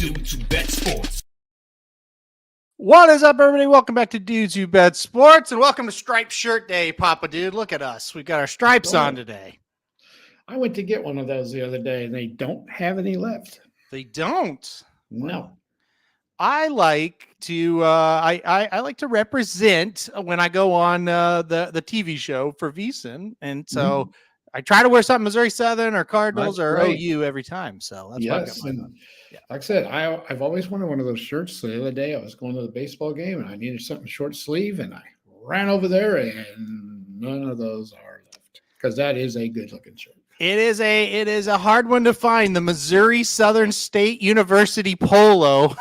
Dudes Who Bet Sports. What is up, everybody? Welcome back to Dudes Who Bet Sports, and welcome to Striped Shirt Day, Papa Dude. Look at us. We've got our stripes on today. I went to get one of those the other day, and they don't have any left. They don't? No. Well, I like to I like to represent when I go on the TV show for VSiN, and so I try to wear something Missouri Southern or Cardinals or OU every time. So that's what I've got mine on. Yeah. Like I said, I've always wanted one of those shirts. The other day I was going to the baseball game and I needed something short sleeve, and I ran over there and none of those are left because that is a good looking shirt. It is a hard one to find. The Missouri Southern State University polo.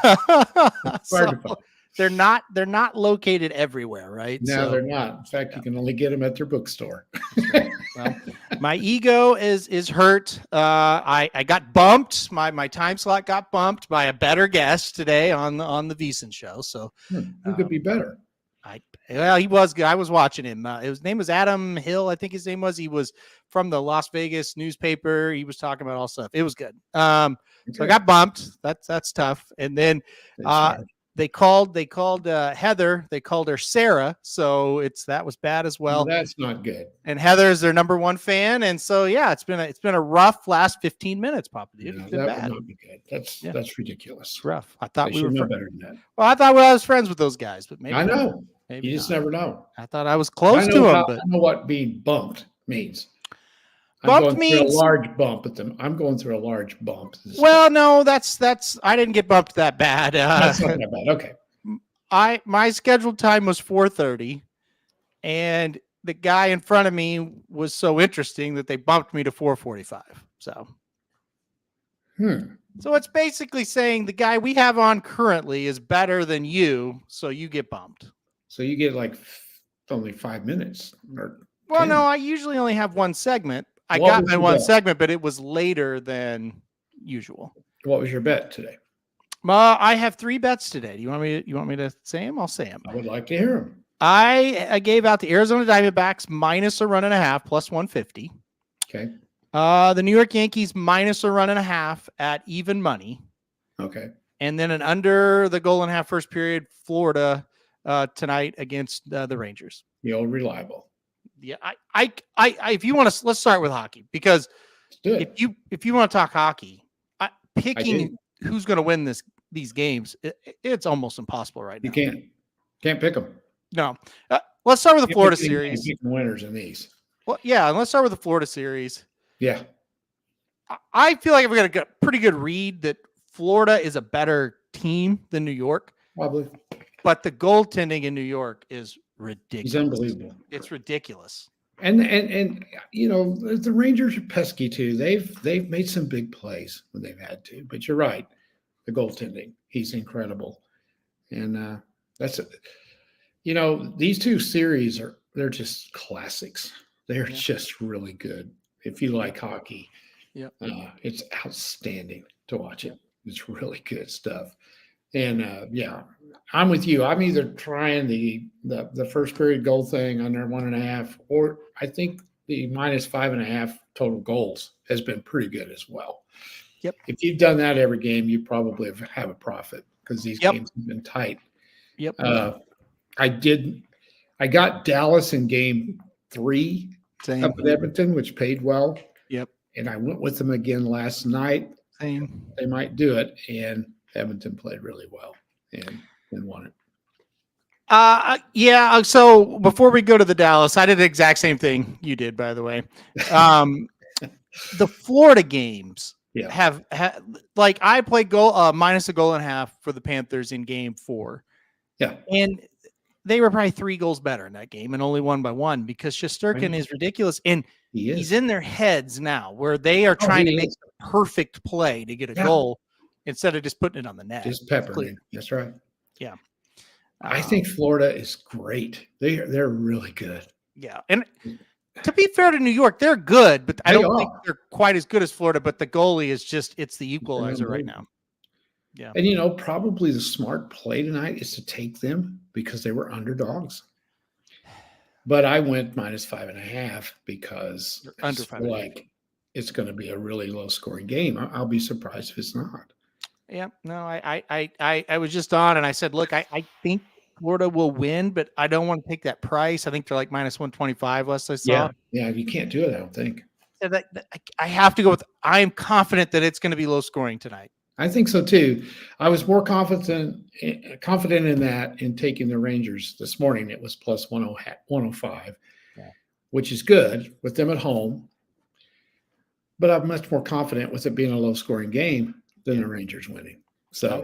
They're not located everywhere, right? No, they're not. In fact, you can only get them at their bookstore. Well, my ego is hurt. I got bumped. My time slot got bumped by a better guest today on the VSiN show. So who could be better? He was good. I was watching him. His name was Adam Hill, I think his name was. He was from the Las Vegas newspaper. He was talking about all stuff. It was good. So I got bumped. That's tough. And then they called Heather. They called her Sarah. So that was bad as well. That's not good. And Heather's their number one fan. And so it's been a rough last 15 minutes, Papa Dude. That would not be good. That's ridiculous. It's rough. I thought we were better than that. Well, I thought I was friends with those guys, but maybe I know. Maybe you just not. never know. I thought I was close to them. I know what being bumped means. Bumped means a large bump at them. I'm going through a large bump. Well, no, that's. I didn't get bumped that bad. That's not that bad. Okay. My scheduled time was 4:30, and the guy in front of me was so interesting that they bumped me to 4:45. So. So it's basically saying the guy we have on currently is better than you, so you get bumped. So you get like only 5 minutes. Well, 10. No, I usually only have one segment. I got my one segment, but it was later than usual. What was your bet today? I have 3 bets today. Do you want me to say them? I'll say them. I would like to hear them. I gave out the Arizona Diamondbacks minus a run and a half plus 150. Okay. The New York Yankees minus a run and a half at even money. Okay. And then an under the goal and a half first period, Florida tonight against the Rangers. The old reliable. Yeah, I if you want to, let's start with hockey, because if you want to talk hockey, picking who's going to win these games, it's almost impossible right now. You can't pick them. No. Let's start with the Florida series. Winners in these. Well, yeah, and let's start with the Florida series. Yeah. I feel like we're going to get a pretty good read that Florida is a better team than New York. Probably. But the goaltending in New York is ridiculous. It's unbelievable. It's ridiculous. And the Rangers are pesky too. They've made some big plays when they've had to. But you're right. The goaltending, he's incredible. And that's it. These two series they're just classics. They're just really good. If you like hockey, it's outstanding to watch it. It's really good stuff. And I'm with you. I'm either trying the first period goal thing under 1.5, or I think the minus 5.5 total goals has been pretty good as well. Yep. If you've done that every game, you probably have a profit because these games have been tight. Yep. I got Dallas in game 3 up at Edmonton, which paid well. Yep. And I went with them again last night. Same. They might do it, and Edmonton played really well and won it. So before we go to the Dallas, I did the exact same thing you did, by the way. The Florida games have like I played minus a goal and a half for the Panthers in game 4. Yeah. And they were probably 3 goals better in that game and only won by 1 because Shesterkin is ridiculous. And he's in their heads now where they are trying to make the perfect play to get a goal instead of just putting it on the net. Just peppering. That's right. Yeah. I think Florida is great. They're really good. Yeah. And to be fair to New York, they're good, but I don't think they're quite as good as Florida, but the goalie is it's the equalizer right now. Yeah. And, probably the smart play tonight is to take them because they were underdogs. But I went minus 5.5 because under 5.5. Like it's going to be a really low scoring game. I'll be surprised if it's not. Yeah, no, I was just on and I said, look, I think Florida will win, but I don't want to take that price. I think they're like minus 125 less I saw. Yeah, you can't do it, I don't think. So I have to go with, I am confident that it's going to be low scoring tonight. I think so too. I was more confident in that in taking the Rangers this morning. It was plus 105, which is good with them at home. But I'm much more confident with it being a low scoring game than the Rangers winning. So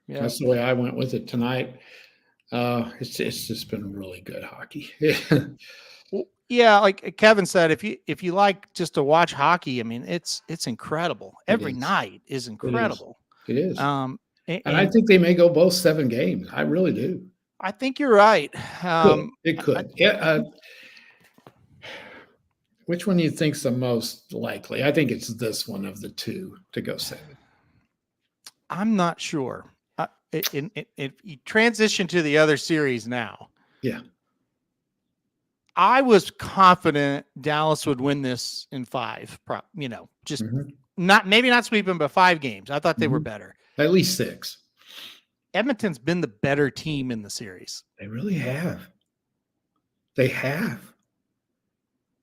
that's the way I went with it tonight. It's just been really good hockey. Yeah, like Kevin said, if you like just to watch hockey, I mean, it's incredible. Every night is incredible. It is. And I think they may go both 7 games. I really do. I think you're right. It could. Which one do you think's the most likely? I think it's this one of the two to go 7. I'm not sure. If you transition to the other series now, I was confident Dallas would win this in 5. Just maybe not sweep them, but 5 games. I thought they were better. At least 6. Edmonton's been the better team in the series. They really have. They have.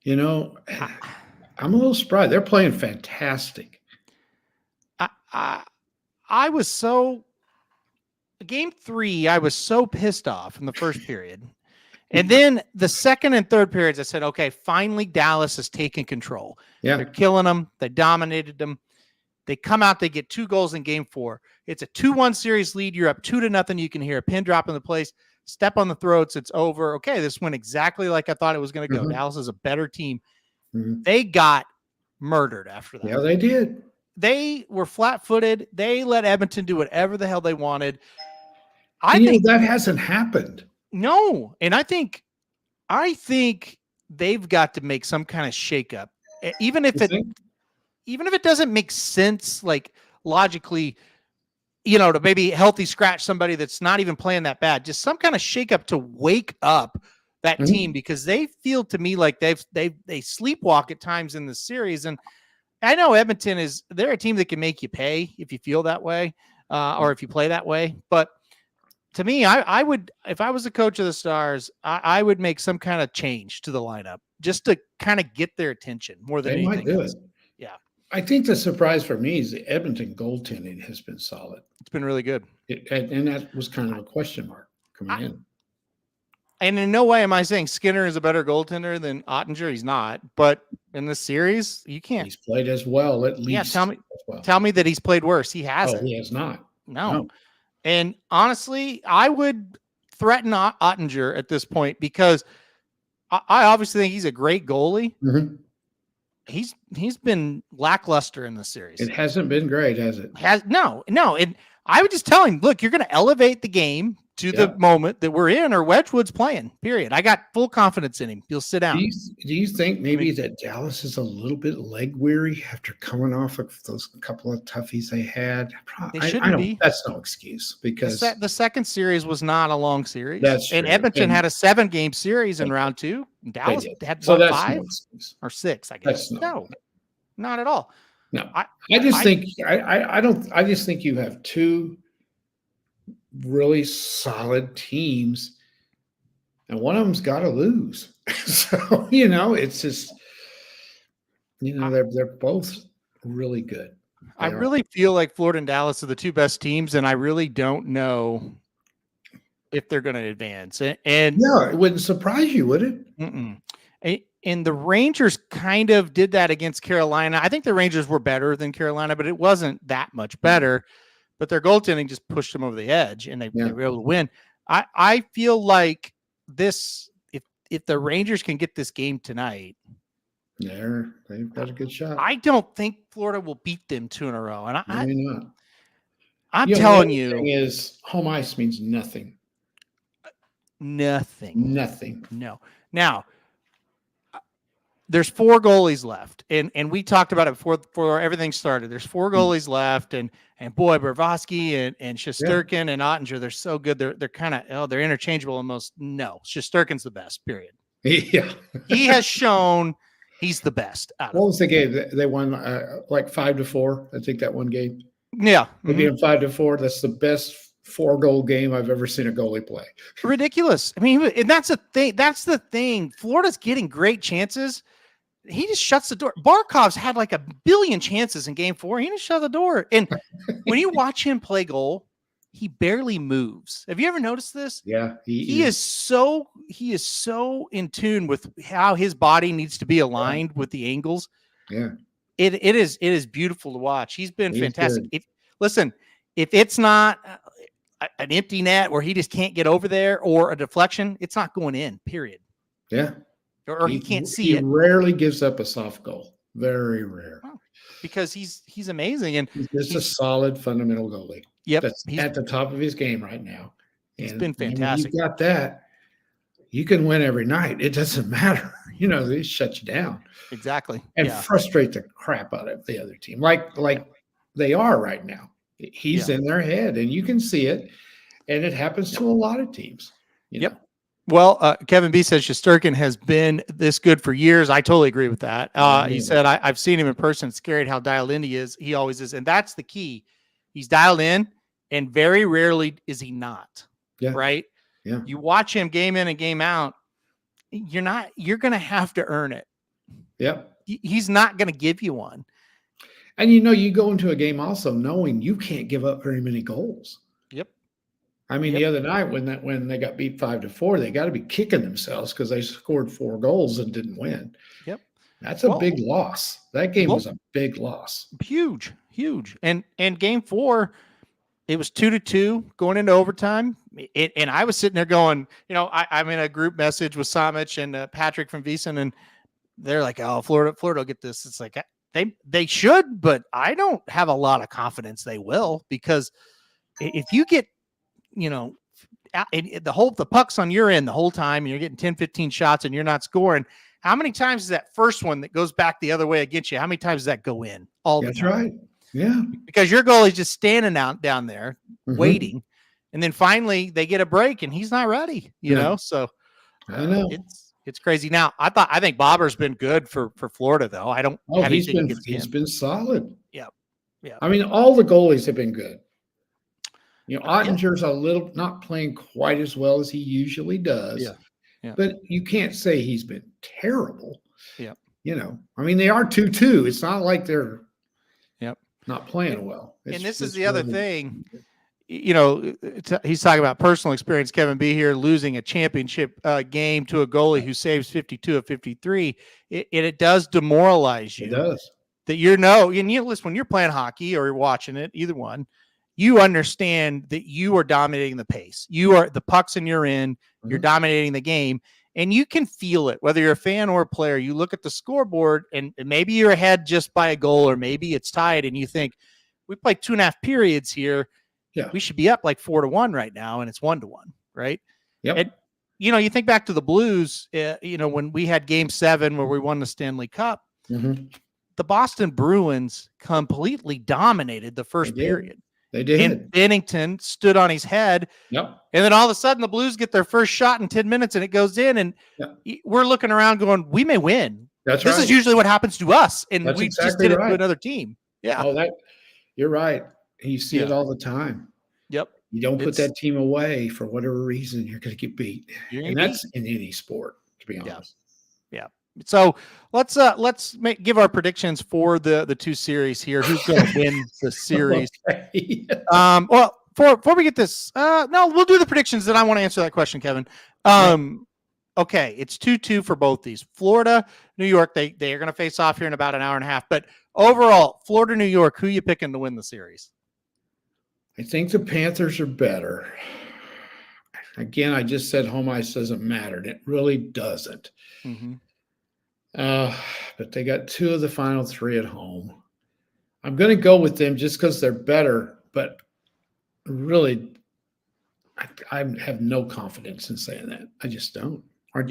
You know, I'm a little surprised. They're playing fantastic. I was so game 3. I was so pissed off in the first period, and then the second and third periods, I said, "Okay, finally Dallas has taken control. Yeah, they're killing them. They dominated them. They come out. They get 2 goals in game 4. It's a 2-1 series lead. You're up 2-0. You can hear a pin drop in the place. Step on the throats. It's over. Okay, this went exactly like I thought it was going to go. Dallas is a better team. They got murdered after that. Yeah, they did. They were flat-footed. They let Edmonton do whatever the hell they wanted. I think that hasn't happened. No, and I think they've got to make some kind of shakeup, even if it doesn't make sense, like logically. To maybe healthy scratch somebody that's not even playing that bad, just some kind of shakeup to wake up that team, because they feel to me like they sleepwalk at times in the series. And I know Edmonton they're a team that can make you pay if you feel that way, or if you play that way. But to me, I would, if I was the coach of the Stars, I would make some kind of change to the lineup just to kind of get their attention more than anything might do else. it. Yeah. I think the surprise for me is the Edmonton goaltending has been solid. It's been really good. And that was kind of a question mark coming in. And in no way am I saying Skinner is a better goaltender than Ottinger. He's not. But in this series, you can't. He's played as well, at least. Yeah, tell me that he's played worse. He hasn't. Oh, he has not. No. And honestly, I would threaten Ottinger at this point, because I obviously think he's a great goalie. He's been lackluster in the series. It hasn't been great, has it? No. And I would just tell him, look, you're going to elevate the game to the moment that we're in, or Wedgwood's playing, period. I got full confidence in him. He'll sit down. Do you think maybe that Dallas is a little bit leg weary after coming off of those couple of toughies they had? They shouldn't be. That's no excuse, because the second series was not a long series. That's and true. Edmonton had a 7-game series in round 2. Dallas had 5 or 6, I guess. No, not at all. No, I just think you have 2 really solid teams, and one of them's got to lose. So it's just they're both really good. I really feel like Florida and Dallas are the 2 best teams, and I really don't know if they're going to advance. And it wouldn't surprise you, would it? And the Rangers kind of did that against Carolina. I think the Rangers were better than Carolina, but it wasn't that much better. But their goaltending just pushed them over the edge, and they were able to win. I feel like this, if the Rangers can get this game tonight, they've got a good shot. I don't think Florida will beat them 2 in a row. And Maybe not. I'm telling you, the thing is, home ice means nothing. Nothing. No. Now, there's 4 goalies left, and we talked about it before everything started. There's 4 goalies left, and boy, Bravosky and Shesterkin and Ottinger, they're so good. They're kind of they're interchangeable almost. No, Shesterkin's the best. Period. Yeah, he has shown he's the best. What was the game? They won like 5-4. I think that one game. Yeah. They beat them 5-4. That's the best 4-goal game I've ever seen a goalie play. Ridiculous. I mean, and that's the thing. That's the thing. Florida's getting great chances. He just shuts the door. Barkov's had like a billion chances in game 4. He just shut the door. And when you watch him play goal, he barely moves. Have you ever noticed this? Yeah. He is so in tune with how his body needs to be aligned with the angles. Yeah. It is beautiful to watch. He's been fantastic. Listen, if it's not an empty net where he just can't get over there or a deflection, it's not going in, period. Yeah. Or he can't see it. He rarely gives up a soft goal. Very rare. Oh, because he's amazing. And he's just a solid fundamental goalie. Yep. That's at the top of his game right now. He's been fantastic. You've got that. You can win every night. It doesn't matter. They shut you down. Exactly. And frustrate the crap out of the other team. Like they are right now. He's in their head and you can see it. And it happens to a lot of teams. You know? Well, Kevin B says Shesterkin has been this good for years. I totally agree with that. He said, I've seen him in person. It's scary how dialed in he is. He always is. And that's the key. He's dialed in and very rarely is he not. Yeah. Right. Yeah. You watch him game in and game out. You're going to have to earn it. Yep. He's not going to give you one. And you go into a game also knowing you can't give up very many goals. Yep. I mean, the other night when they got beat 5-4, they got to be kicking themselves because they scored 4 goals and didn't win. Yep. That's a big loss. That game was a big loss. Huge. And game 4, it was 2-2 going into overtime. And I was sitting there going, I'm in a group message with Somich and Patrick from Veasan, and they're like, "Oh, Florida will get this." It's like they should, but I don't have a lot of confidence they will, because if you get, the puck's on your end the whole time and you're getting 10, 15 shots and you're not scoring, how many times is that first one that goes back the other way against you? How many times does that go in? All the time. That's right. Yeah. Because your goalie's just standing down there waiting. And then finally they get a break and he's not ready, So I know it's crazy. Now I think Bobber's been good for Florida though. I don't. He's been solid. Yeah. Yeah. I mean, all the goalies have been good. Ottinger's a little not playing quite as well as he usually does. Yeah. Yeah. But you can't say he's been terrible. Yeah. I mean, they are 2-2. It's not like they're not playing well. And this is the other thing. He's talking about personal experience, Kevin B here, losing a championship game to a goalie who saves 52 of 53. It does demoralize you. It does. That and listen, when you're playing hockey or you're watching it, either one, you understand that you are dominating the pace. The puck's in your end, you're dominating the game, and you can feel it, whether you're a fan or a player. You look at the scoreboard and maybe you're ahead just by a goal, or maybe it's tied and you think, we played 2.5 periods here. Yeah. We should be up like 4-1 right now, and it's 1-1, right? Yep. And, you think back to the Blues, when we had Game 7 where we won the Stanley Cup, the Boston Bruins completely dominated the first period. They did. And Bennington stood on his head. Yep. And then all of a sudden the Blues get their first shot in 10 minutes and it goes in, and we're looking around going, we may win. This is usually what happens to us. And we just did it to another team. Yeah. Oh, you're right. You see it all the time. Yep. You don't put that team away for whatever reason, you're going to get beat. And that's in any sport, to be honest. Yeah. So let's give our predictions for the 2 series here. Who's going to win the series? Okay. Well, before we get this, no, we'll do the predictions. Then I want to answer that question, Kevin. Okay, it's 2-2 for both these. Florida, New York, they are going to face off here in about an hour and a half. But overall, Florida, New York, who are you picking to win the series? I think the Panthers are better. Again, I just said home ice doesn't matter. And it really doesn't. But they got 2 of the final 3 at home. I'm going to go with them just because they're better. But really, I have no confidence in saying that. I just don't.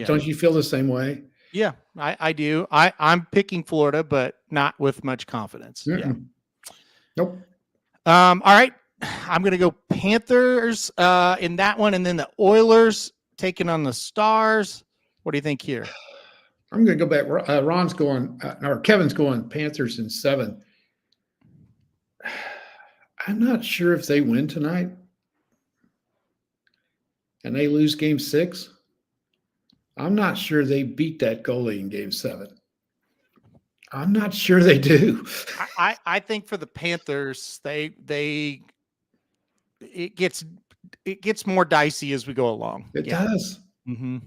Don't you feel the same way? Yeah, I do. I'm picking Florida, but not with much confidence. Yeah. Nope. All right. I'm going to go Panthers in that one, and then the Oilers taking on the Stars. What do you think here? I'm going to go back. Ron's going, or Kevin's going Panthers in 7. I'm not sure if they win tonight and they lose game 6. I'm not sure they beat that goalie in game 7. I'm not sure they do. I think for the Panthers, it gets more dicey as we go along. It does. Mm-hmm.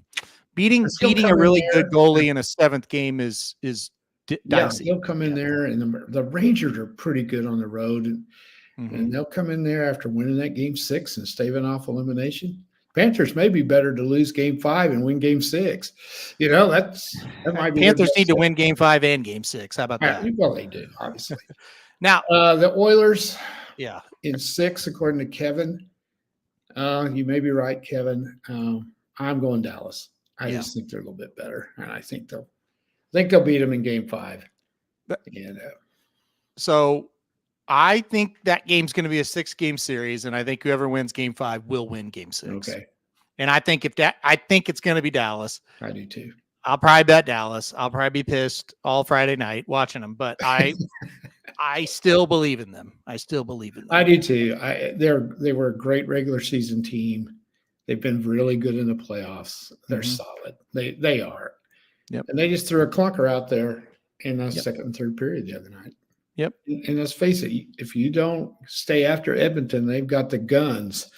Beating He'll a really come in good goalie in a 7th game is dicey. He'll come in there, and the Rangers are pretty good on the road, and they'll come in there after winning that game 6 and staving off elimination. Panthers may be better to lose game 5 and win game 6. You know, that might be. Panthers need to win game 5 and game 6. How about that? Well, they do, obviously. Now, the Oilers, yeah, in 6, according to Kevin. You may be right, Kevin. I'm going Dallas. I just think they're a little bit better, and I think they'll beat them in game 5. And so I think that game's going to be a 6-game series, and I think whoever wins game 5 will win game 6. Okay. And I think it's going to be Dallas. I do too. I'll probably bet Dallas. I'll probably be pissed all Friday night watching them, but I still believe in them. I still believe in them. I do too. They were a great regular season team. They've been really good in the playoffs. They're solid. They are. Yep. And they just threw a clunker out there in the second and third period the other night. Yep. And let's face it, if you don't stay after Edmonton, they've got the guns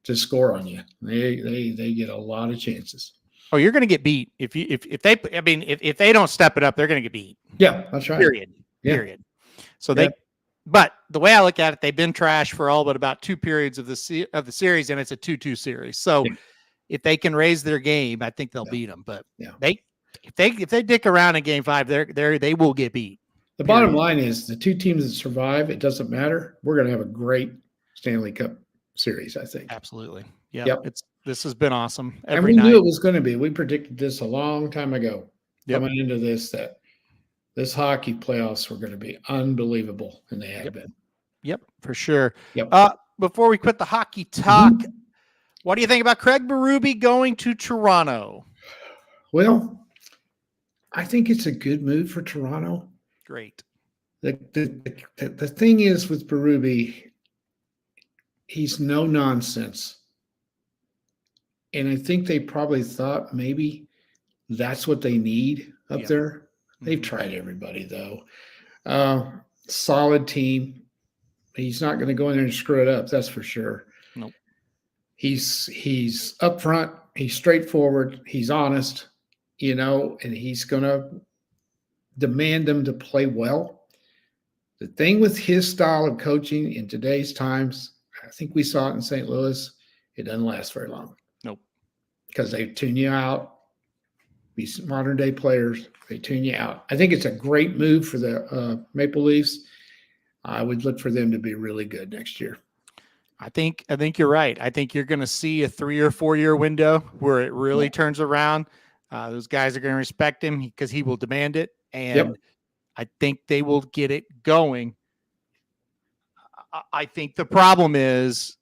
to score on you. They get a lot of chances. Oh, you're going to get beat if they don't step it up, they're going to get beat. Yeah, that's right. Period. Yeah. Period. So but the way I look at it, they've been trash for all but about 2 periods of the series, and it's a 2-2 series. So if they can raise their game, I think they'll beat them. But if they dick around in game 5, they will get beat. The bottom line is the 2 teams that survive, it doesn't matter. We're going to have a great Stanley Cup series, I think. Absolutely. Yep. This has been awesome. And we knew it was going to be. We predicted this a long time ago coming into this, that this hockey playoffs were going to be unbelievable, and they have been. Yep, for sure. Yep. Before we quit the hockey talk, what do you think about Craig Berube going to Toronto? Well, I think it's a good move for Toronto. Great. The thing is with Berube, he's no nonsense. And I think they probably thought maybe that's what they need up there. They've tried everybody, though. Solid team. He's not going to go in there and screw it up. That's for sure. Nope. He's upfront. He's straightforward. He's honest, and he's going to demand them to play well. The thing with his style of coaching in today's times, I think we saw it in St. Louis, it doesn't last very long. Nope. Because they tune you out. These modern day players, they tune you out. I think it's a great move for the Maple Leafs. I would look for them to be really good next year. I think you're right. I think you're going to see a 3 or 4 year window where it really turns around. Those guys are going to respect him because he will demand it. And I think they will get it going. I think the problem is,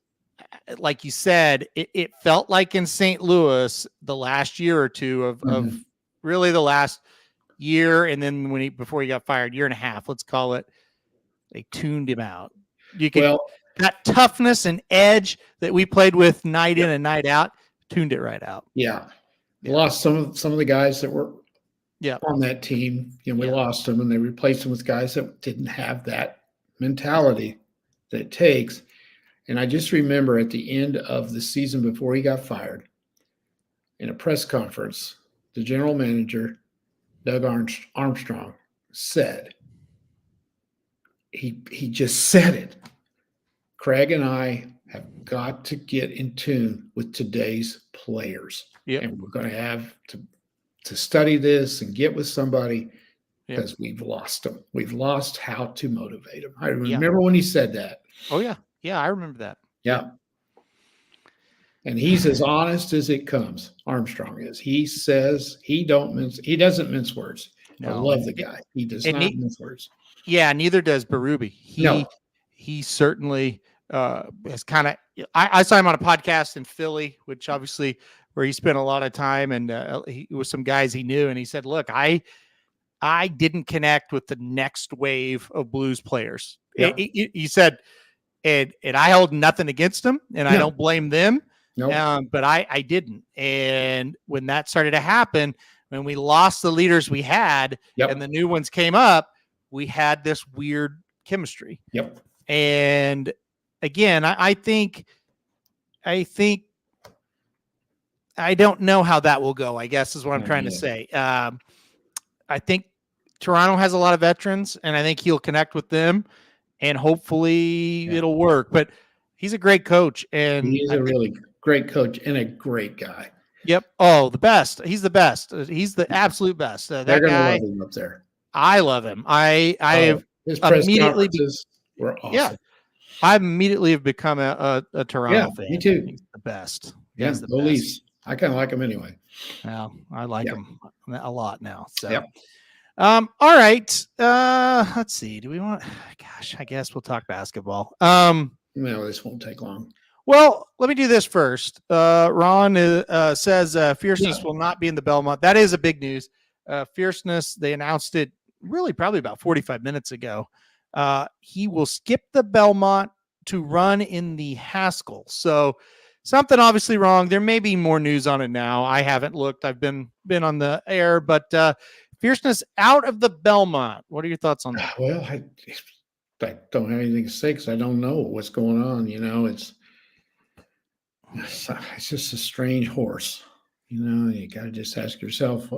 like you said, it felt like in St. Louis the last year or two of really the last year, and then before he got fired, year and a half, let's call it, they tuned him out. That toughness and edge that we played with night in and night out, tuned it right out. Yeah. Lost some of the guys that were on that team. We lost them, and they replaced them with guys that didn't have that mentality that it takes. And I just remember at the end of the season before he got fired, in a press conference, the general manager, Doug Armstrong, said, he just said it, Craig and I have got to get in tune with today's players. And we're going to have to study this and get with somebody because we've lost them. We've lost how to motivate them. I remember when he said that. Oh, yeah. Yeah, I remember that. Yeah. And he's as honest as it comes. Armstrong is. He says he doesn't mince words. No. I love the guy. He does not mince words. Yeah, neither does Berube. He certainly has kind of I saw him on a podcast in Philly, which obviously where he spent a lot of time, and he was some guys he knew, and he said, look, I didn't connect with the next wave of Blues players. He said and I hold nothing against them, and I don't blame them. Nope. But I didn't. And when that started to happen, when we lost the leaders we had and the new ones came up, we had this weird chemistry. Yep. And again, I think I don't know how that will go, I guess is what I'm trying to say. I think Toronto has a lot of veterans, and I think he'll connect with them, and hopefully it'll work. But he's a great coach, and he's a really great coach and a great guy. Yep. Oh, the best. He's the best. He's the absolute best. They're going to love him up there. I love him. I his press conferences were awesome. Yeah. I immediately have become a Toronto fan. Me too. He's the best. Yeah, he's the best. Least. I kind of like him anyway. Well, I like him a lot now. So, All right. Let's see. Do we want? Gosh, I guess we'll talk basketball. No, this won't take long. Well, let me do this first. Ron says Fierceness will not be in the Belmont. That is a big news. Fierceness, they announced it really probably about 45 minutes ago. He will skip the Belmont to run in the Haskell. So something obviously wrong. There may be more news on it now. I haven't looked. I've been on the air, but Fierceness out of the Belmont. What are your thoughts on that? Well, I don't have anything to say because I don't know what's going on. It's just a strange horse. You got to just ask yourself,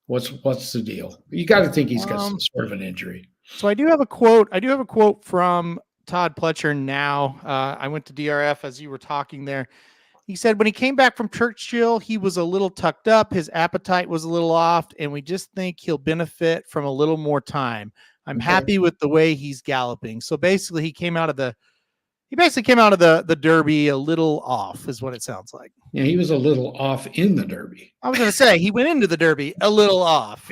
what's the deal? You got to think he's got some sort of an injury. So I do have a quote from Todd Pletcher now. I went to DRF as you were talking there. He said, when he came back from Churchill, he was a little tucked up. His appetite was a little off, and we just think he'll benefit from a little more time. I'm happy with the way he's galloping. So basically he came out of the Derby a little off is what it sounds like. Yeah, he was a little off in the Derby. I was going to say he went into the Derby a little off.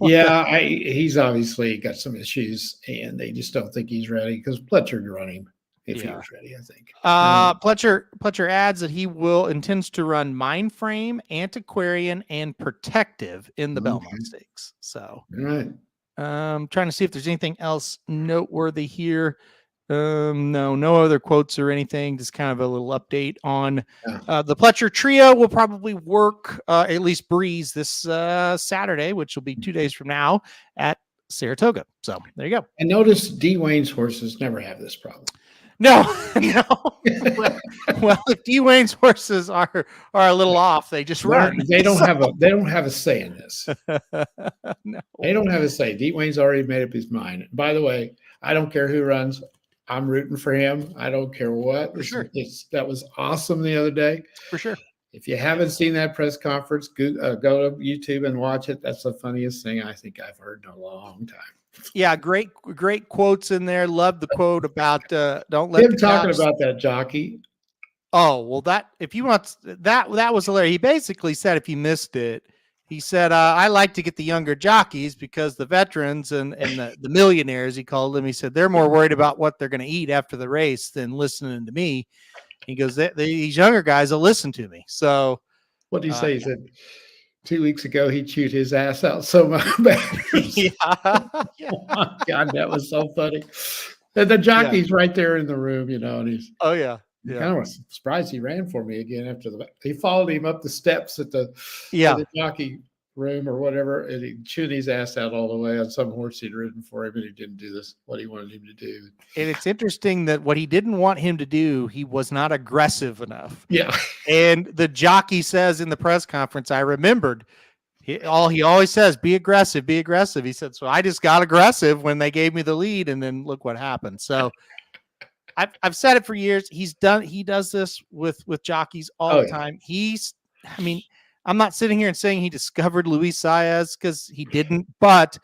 He's obviously got some issues, and they just don't think he's ready because Pletcher would run him if he was ready, I think. Pletcher adds that he intends to run Mind Frame, Antiquarian, and Protective in the Belmont Stakes. So, right. Trying to see if there's anything else noteworthy here. No other quotes or anything. Just kind of a little update on the Pletcher trio will probably work, at least breeze this Saturday, which will be 2 days from now at Saratoga. So there you go. And notice D. Wayne's horses never have this problem. No. Well, if D. Wayne's horses are a little off, they just run. They don't have a say in this. No. They don't have a say. D. Wayne's already made up his mind. By the way, I don't care who runs. I'm rooting for him. I don't care what. For sure. That was awesome the other day. For sure. If you haven't seen that press conference, go to YouTube and watch it. That's the funniest thing I think I've heard in a long time. Yeah, great quotes in there. Love the quote about don't let him talking about that jockey. Oh, well, that if you want that was hilarious. He basically said, if you missed it, he said, I like to get the younger jockeys because the veterans and the millionaires, he called them, he said, they're more worried about what they're going to eat after the race than listening to me. He goes, these younger guys will listen to me. So what did he say? He said 2 weeks ago he chewed his ass out so much. Oh my God, that was so funny. And the jockey's right there in the room, and he's kind of was surprised he ran for me again after he followed him up the steps at the jockey room or whatever, and he chewed his ass out all the way on some horse he'd ridden for him, and he didn't do what he wanted him to do. And it's interesting that what he didn't want him to do, he was not aggressive enough. Yeah. And the jockey says in the press conference, I remembered, he always says, be aggressive, be aggressive. He said, so I just got aggressive when they gave me the lead, and then look what happened. So I've said it for years. He does this with jockeys all the time. I'm not sitting here and saying he discovered Luis Saez because he didn't, but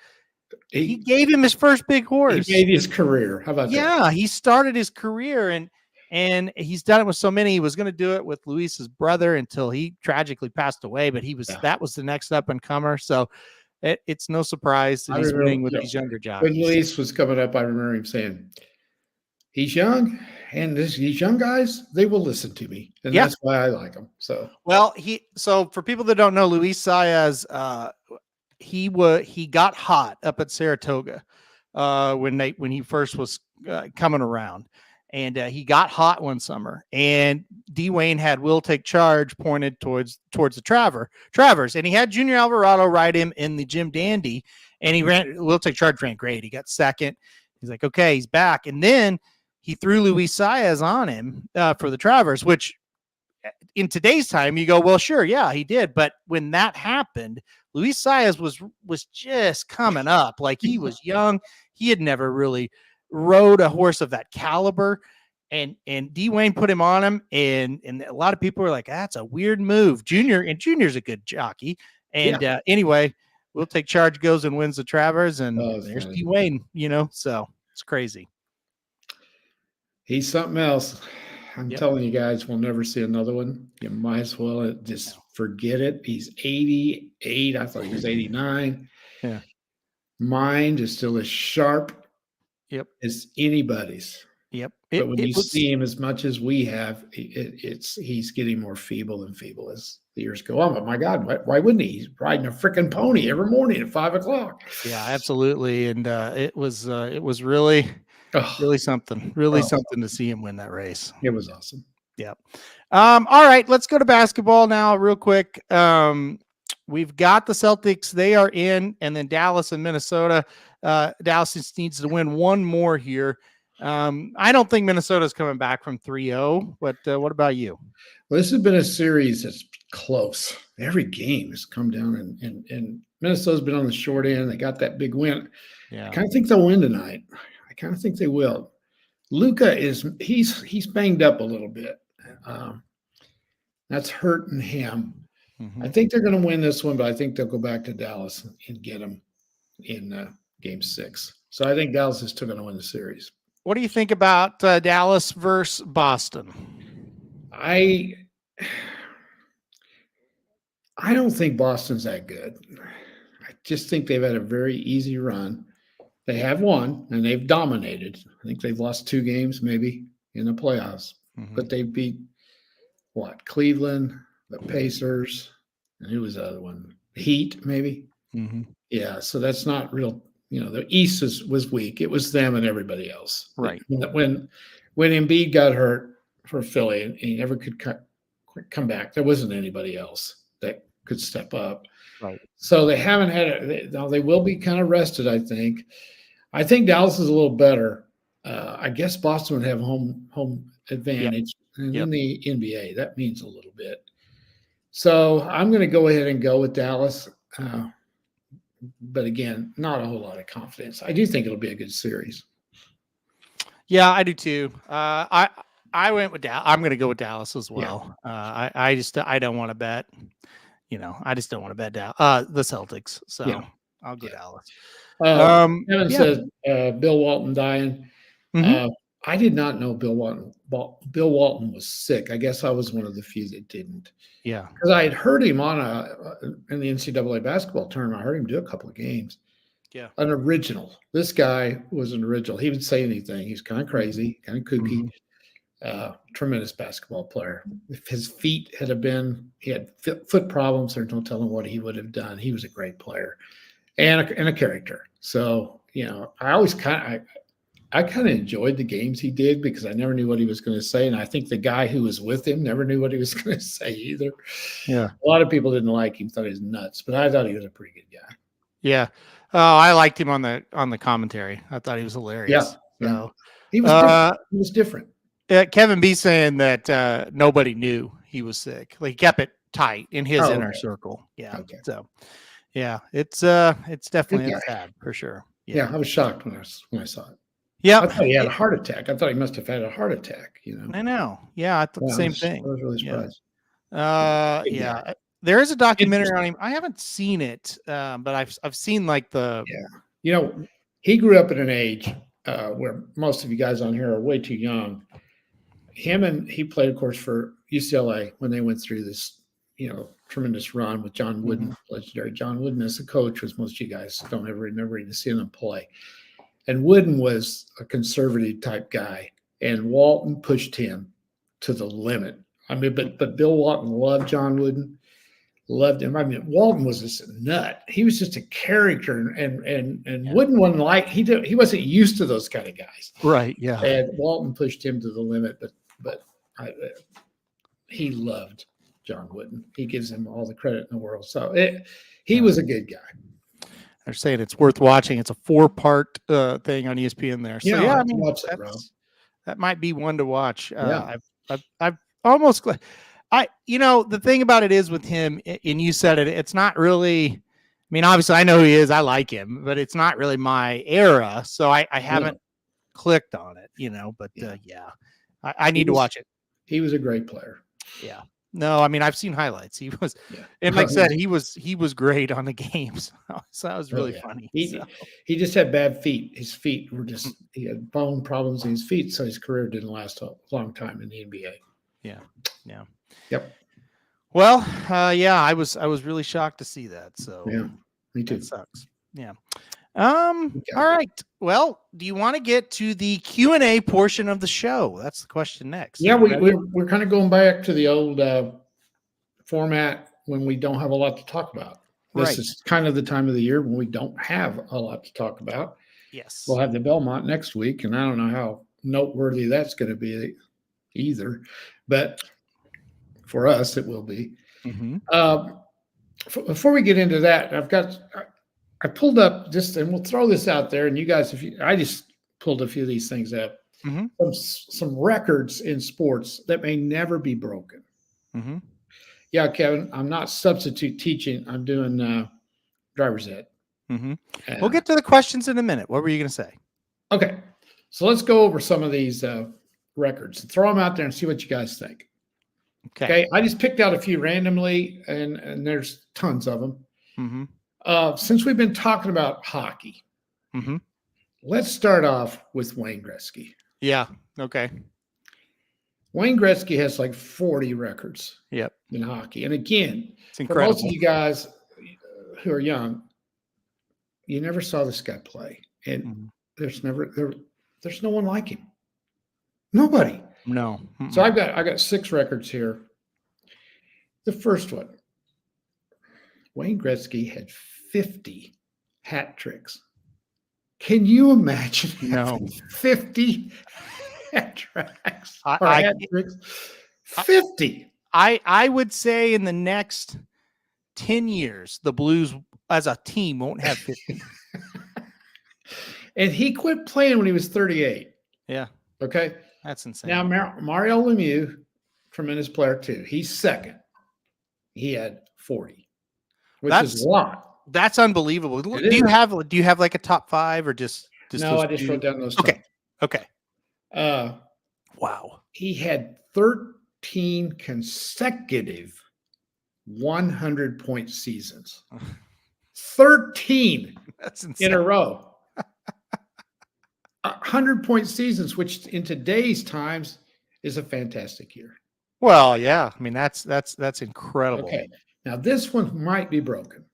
he gave him his first big horse. He made his career. How about that? Yeah, he started his career, and he's done it with so many. He was going to do it with Luis's brother until he tragically passed away, but that was the next up and comer. So it's no surprise that he's winning with these younger jockeys. When Luis was coming up, I remember him saying, he's young, and these young guys, they will listen to me, and that's why I like them. So for people that don't know, Luis Saez, he got hot up at Saratoga when he first was coming around. And he got hot one summer, and Dwayne had Will Take Charge pointed towards the Travers, and he had Junior Alvarado ride him in the Jim Dandy, and Will Take Charge ran great. He got second. He's like, okay, he's back. And then he threw Luis Saez on him for the Travers, which in today's time you go, well, sure, yeah, he did. But when that happened, Luis Saez was just coming up. Like, he was young. He had never really rode a horse of that caliber, and Dwayne put him on him, and a lot of people were like, that's a weird move. Junior's a good jockey. And anyway, Will Take Charge goes and wins the Travers, and there's funny. Dwayne, so it's crazy. He's something else. I'm telling you guys, we'll never see another one. You might as well just forget it. He's 88. I thought he was 89. Yeah. Mind is still as sharp as anybody's. Yep. But when you see him as much as we have, he's getting more feeble and feeble as the years go on. But my God, why wouldn't he? He's riding a freaking pony every morning at 5:00. Yeah, absolutely. And it was really something. Really something to see him win that race. It was awesome. Yep. All right, let's go to basketball now real quick. We've got the Celtics. They are in, and then Dallas and Minnesota. Dallas just needs to win one more here. I don't think Minnesota's coming back from 3-0, but what about you? Well, this has been a series that's close. Every game has come down, and Minnesota's been on the short end. They got that big win. Yeah. I kind of think they'll win tonight. I kind of think they will. Luka he's banged up a little bit. That's hurting him. Mm-hmm. I think they're going to win this one, but I think they'll go back to Dallas and get them in Game 6. So I think Dallas is still going to win the series. What do you think about Dallas versus Boston? I don't think Boston's that good. I just think they've had a very easy run. They have won, and they've dominated. I think they've lost 2 games maybe in the playoffs. Mm-hmm. But they beat, Cleveland, the Pacers, and who was the other one? The Heat, maybe? Mm-hmm. Yeah, so that's not real. The East was weak. It was them and everybody else. Right. When Embiid got hurt for Philly and he never could come back, there wasn't anybody else that could step up. Right. So they haven't had now they will be kind of rested, I think. I think Dallas is a little better. I guess Boston would have home advantage. Yep. And in the NBA, that means a little bit. So I'm going to go ahead and go with Dallas. But again, not a whole lot of confidence. I do think it'll be a good series. Yeah, I do too. I went with Dallas. I'm going to go with Dallas as well. Yeah. I don't want to bet. I just don't want to bet the Celtics. So I'll go Dallas. Kevin says Bill Walton dying. Mm-hmm. I did not know Bill Walton was sick. I guess I was one of the few that didn't. Yeah, because I had heard him on in the NCAA basketball tournament. I heard him do a couple of games. Yeah, an original. This guy was an original. He would say anything. He's kind of crazy, kind of kooky. Mm-hmm. Tremendous basketball player. If his feet had he had foot problems, there's no telling what he would have done. He was a great player and a character. So I always I kind of enjoyed the games he did because I never knew what he was going to say. And I think the guy who was with him never knew what he was going to say either. Yeah. A lot of people didn't like him, thought he was nuts, but I thought he was a pretty good guy. Yeah. Oh, I liked him on the commentary. I thought he was hilarious. Yeah. So, he was different. He was different. Kevin B saying that nobody knew he was sick. Like, he kept it tight in his inner circle. Yeah. Okay. So yeah, it's definitely sad for sure. Yeah. I was shocked when I saw it. Yeah, I thought he had a heart attack. I thought he must have had a heart attack. I know. Yeah, I thought the same thing. I was really surprised. Yeah. There is a documentary on him. I haven't seen it, but I've seen like the. Yeah, he grew up at an age where most of you guys on here are way too young. He played, of course, for UCLA when they went through this, tremendous run with John Wooden, legendary John Wooden as the coach, which most of you guys don't ever remember even seeing them play. And Wooden was a conservative type guy, and Walton pushed him to the limit. I mean, but Bill Walton loved John Wooden, Loved him. I mean, Walton was just a nut. He was just a character, and Yeah. Wooden wasn't like he wasn't used to those kind of guys. Right. Yeah. And Walton pushed him to the limit, but he loved John Wooden. He gives him all the credit in the world. So he was a good guy. They're saying it's worth watching. It's a 4-part thing on ESPN there. So Yeah, I mean, watch that, Rob. that might be one to watch. Yeah. I've almost, the thing about it is with him, and you said it, it's not really, I mean, obviously I know who he is. I like him, but it's not really my era. So I haven't clicked on it, but I need to watch it. He was a great player. Yeah. No, I mean, I've seen highlights. He was, and like I said, he was great on the games. So that was really funny. He just had bad feet. His feet were just, he had bone problems in his feet. So his career didn't last a long time in the NBA. Yeah. Yeah. Yep. Well, I was really shocked to see that. So yeah, me too. That sucks. Yeah. All right. Well, do you want to get to the Q&A portion of the show? That's the question next. Yeah, we're kind of going back to the old format when we don't have a lot to talk about. This is kind of the time of the year when we don't have a lot to talk about. Yes. We'll have the Belmont next week, and I don't know how noteworthy that's going to be either, but for us, it will be. Mm-hmm. Before we get into that, I pulled up just, and we'll throw this out there, and you guys, I just pulled a few of these things up. Mm-hmm. Some records in sports that may never be broken. Mm-hmm. Yeah, Kevin, I'm not substitute teaching. I'm doing driver's ed. Mm-hmm. We'll get to the questions in a minute. What were you going to say? Okay, so let's go over some of these records and throw them out there and see what you guys think. Okay, I just picked out a few randomly, and there's tons of them. Mm-hmm. Since we've been talking about hockey, mm-hmm. let's start off with Wayne Gretzky. Yeah. Okay. Wayne Gretzky has like 40 records. Yep. In hockey, and again, it's incredible. For most of you guys who are young, you never saw this guy play, and there's no one like him. Nobody. No. Mm-mm. So I got 6 records here. The first one, Wayne Gretzky had 50 hat tricks. Can you imagine? No. 50 hat tricks. Hat tricks. 50. I would say in the next 10 years, the Blues as a team won't have 50. And he quit playing when he was 38. Yeah. Okay. That's insane. Now, Mario Lemieux, tremendous player too. He's second. He had 40, which is a lot. That's unbelievable. Do you have like a top 5 or just no? I just wrote down those. Okay. Wow. He had 13 consecutive 100-point seasons. 13 That's insane. in a row. 100-point seasons, which in today's times is a fantastic year. Well, yeah. I mean, that's incredible. Okay. Now this one might be broken.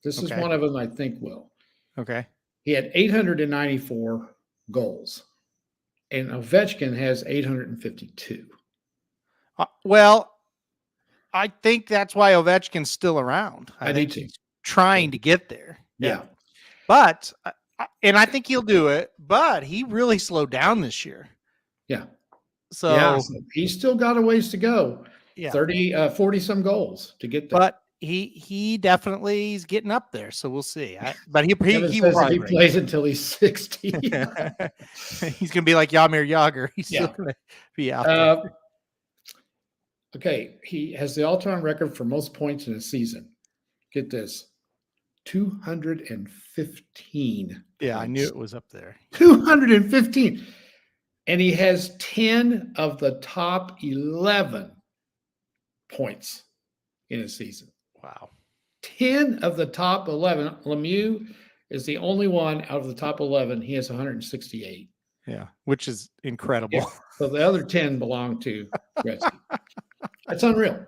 This is one of them I think will. Okay. He had 894 goals, and Ovechkin has 852. Well, I think that's why Ovechkin's still around. I think he's trying to get there. Yeah. But and I think he'll do it, but he really slowed down this year. Yeah. So he's still got a ways to go. Yeah. 40 some goals to get there. But he definitely is getting up there. So we'll see. But he plays until he's 60. He's going to be like Jaromir Jagr. He's still going to be out there. Okay. He has the all-time record for most points in a season. Get this. 215. Yeah, I knew it was up there. 215. And he has 10 of the top 11 points in a season. Wow. 10 of the top 11. Lemieux is the only one out of the top 11. He has 168. Yeah, which is incredible. Yeah. So the other 10 belong to Gretzky. That's unreal.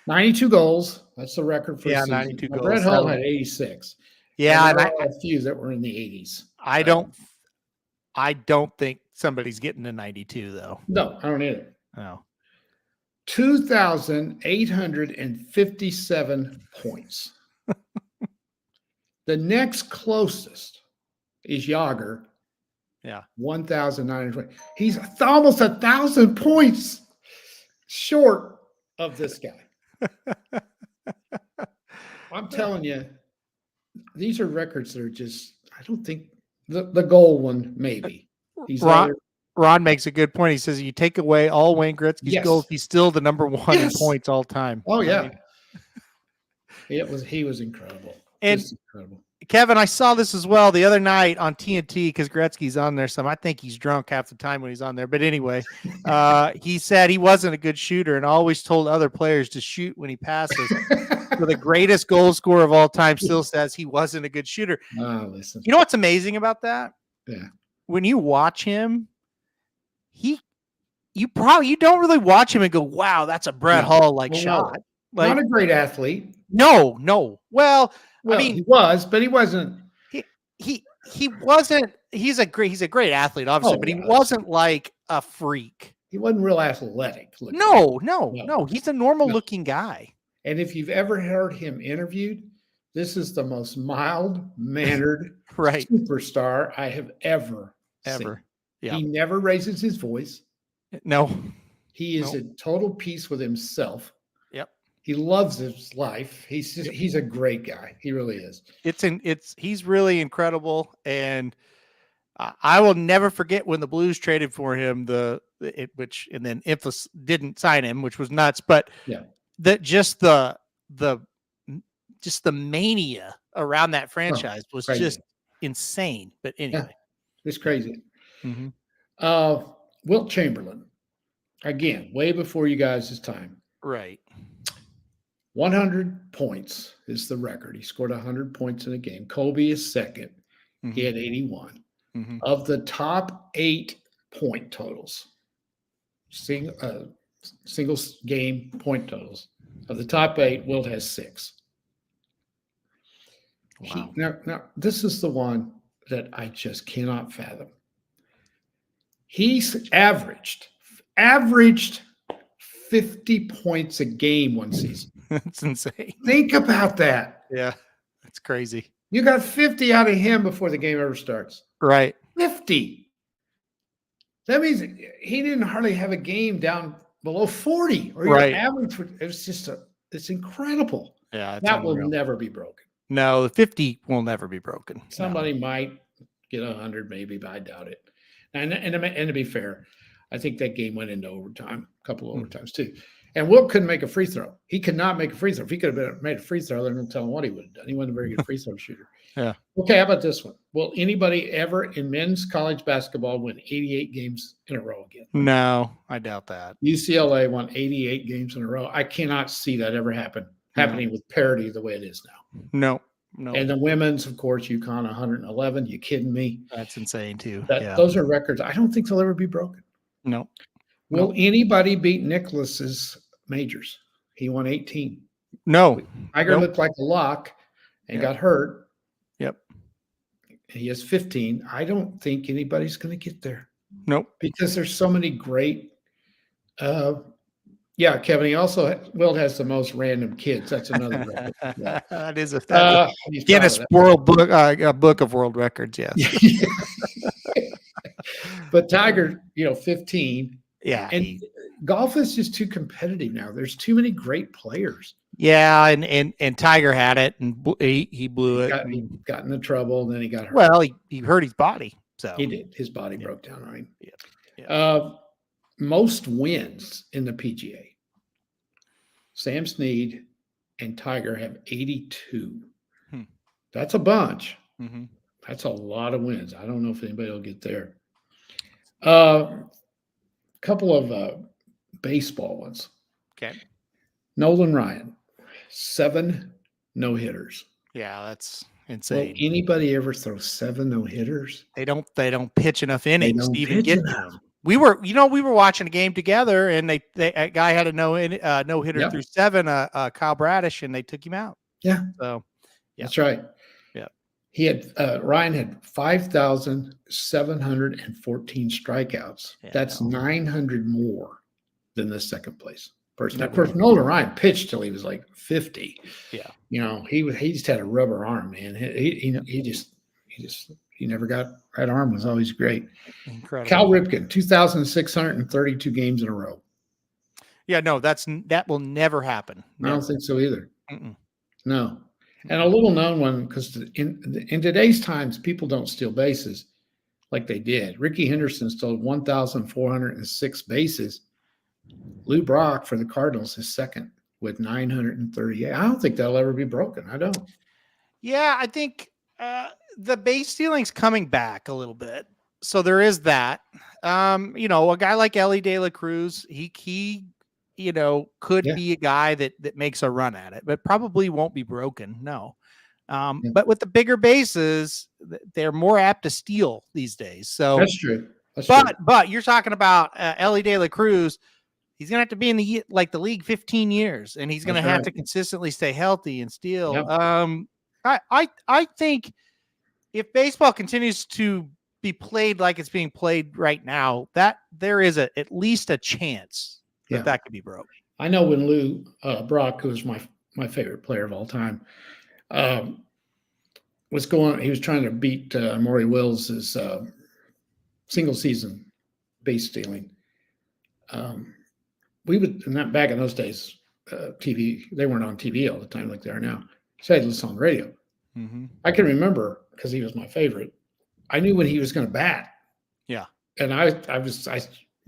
92 goals. That's the record for a season. 92 goals. Brett Hull had 86. Yeah, and I had a few that were in the 80s. I don't think somebody's getting to 92 though. No, I don't either. No. 2,857 points. The next closest is Yager. Yeah. 1,920. He's almost 1,000 points short of this guy. I'm telling you, these are records that are just, I don't think the goal one, maybe. Ron makes a good point. He says you take away all Wayne Gretzky's goals, he's still the number one in points all time. Oh, yeah. He was incredible. And just incredible. Kevin, I saw this as well the other night on TNT because Gretzky's on there some. I think he's drunk half the time when he's on there. But anyway, he said he wasn't a good shooter and always told other players to shoot when he passes. So the greatest goal scorer of all time still says he wasn't a good shooter. Listen. You know what's amazing about that? Yeah. When you watch him, you don't really watch him and go, "Wow, that's a Brett Hull shot." No. Not a great athlete. No. Well, I mean, he was, but he wasn't. He wasn't. He's a great athlete, obviously, but he wasn't like a freak. He wasn't real athletic. No. He's a normal looking guy. And if you've ever heard him interviewed, this is the most mild-mannered superstar I have ever seen. Yeah. He never raises his voice. No. He is a total peace with himself. Yep. He loves his life. He's a great guy. He really is. He's really incredible. And I will never forget when the Blues traded for him, and then Infos didn't sign him, which was nuts. But just the mania around that franchise was just insane. But anyway, it's crazy. Mm-hmm. Wilt Chamberlain, again, way before you guys' time. Right. 100 points is the record. He scored 100 points in a game. Kobe is second. Mm-hmm. He had 81. Mm-hmm. Of the top 8 point totals, single game point totals, of the top 8, Wilt has 6. Wow. Now, this is the one that I just cannot fathom. He's averaged 50 points a game one season. That's insane. Think about that. Yeah, that's crazy. You got 50 out of him before the game ever starts. Right. 50. That means he didn't hardly have a game down below 40. Or your average. It's incredible. Yeah, that will never be broken. No, the 50 will never be broken. Somebody might get 100 maybe, but I doubt it. And to be fair, I think that game went into overtime, a couple of overtimes too. And Wilt couldn't make a free throw. He could not make a free throw. If he could have made a free throw, they're going to tell him what he would have done. He wasn't a very good free throw shooter. Yeah. Okay, how about this one? Will anybody ever in men's college basketball win 88 games in a row again? No, I doubt that. UCLA won 88 games in a row. I cannot see that ever happening with parity the way it is now. No. And the women's, of course, UConn 111. You kidding me? That's insane too. Those are records. I don't think they'll ever be broken. No. Will anybody beat Nicholas's majors? He won 18. No. Tiger looked like a lock and got hurt. Yep. He has 15. I don't think anybody's going to get there. Nope. Because there's so many great Kevin. Wilt has the most random kids. That's another record. Yeah. That is a Guinness World Book, Book of World Records. Yes. But Tiger, 15. Yeah. And golf is just too competitive now. There's too many great players. Yeah, and Tiger had it, and he blew it. He got into trouble, and then he got hurt. Well, he hurt his body. So he did. His body broke down. Right. Yeah. Most wins in the PGA. Sam Snead and Tiger have 82. That's a bunch. Mm-hmm. That's a lot of wins. I don't know if anybody will get there. Couple of baseball ones. Okay. Nolan Ryan, 7 no-hitters. Yeah, that's insane. Will anybody ever throw 7 no-hitters? They don't pitch enough innings to even get them. We were watching a game together, and a guy had a no-hitter through 7, Kyle Bradish, and they took him out. Yeah. So, that's right. Yeah. He had Ryan had 5,714 strikeouts. Yeah, that's 900 more than the second place person. Now, of course, Nolan Ryan pitched till he was like 50. Yeah. He just had a rubber arm, man. He never got that arm was always great. Incredible. Cal Ripken, 2,632 games in a row. Yeah, no, that will never happen. Never. I don't think so either. Mm-mm. No. And a little known one, because in today's times, people don't steal bases like they did. Ricky Henderson stole 1,406 bases. Lou Brock for the Cardinals is second with 938. I don't think that'll ever be broken. I don't. Yeah, I think the base stealing's coming back a little bit. So there is that. A guy like Ellie De La Cruz, he could be a guy that makes a run at it, but probably won't be broken. No. But with the bigger bases, they're more apt to steal these days. So that's true. But you're talking about Ellie De La Cruz. He's going to have to be in the league 15 years, and he's going to have to consistently stay healthy and steal. Yep. I think if baseball continues to be played like it's being played right now, that there is at least a chance that could be broke. I know when Lou Brock, who was my favorite player of all time, he was trying to beat Maury Wills' single season base stealing. We would, and that back in those days, TV, they weren't on TV all the time like they are now. So I'd listen on the radio. Mm-hmm. I can remember, because he was my favorite, I knew when he was going to bat. Yeah. And I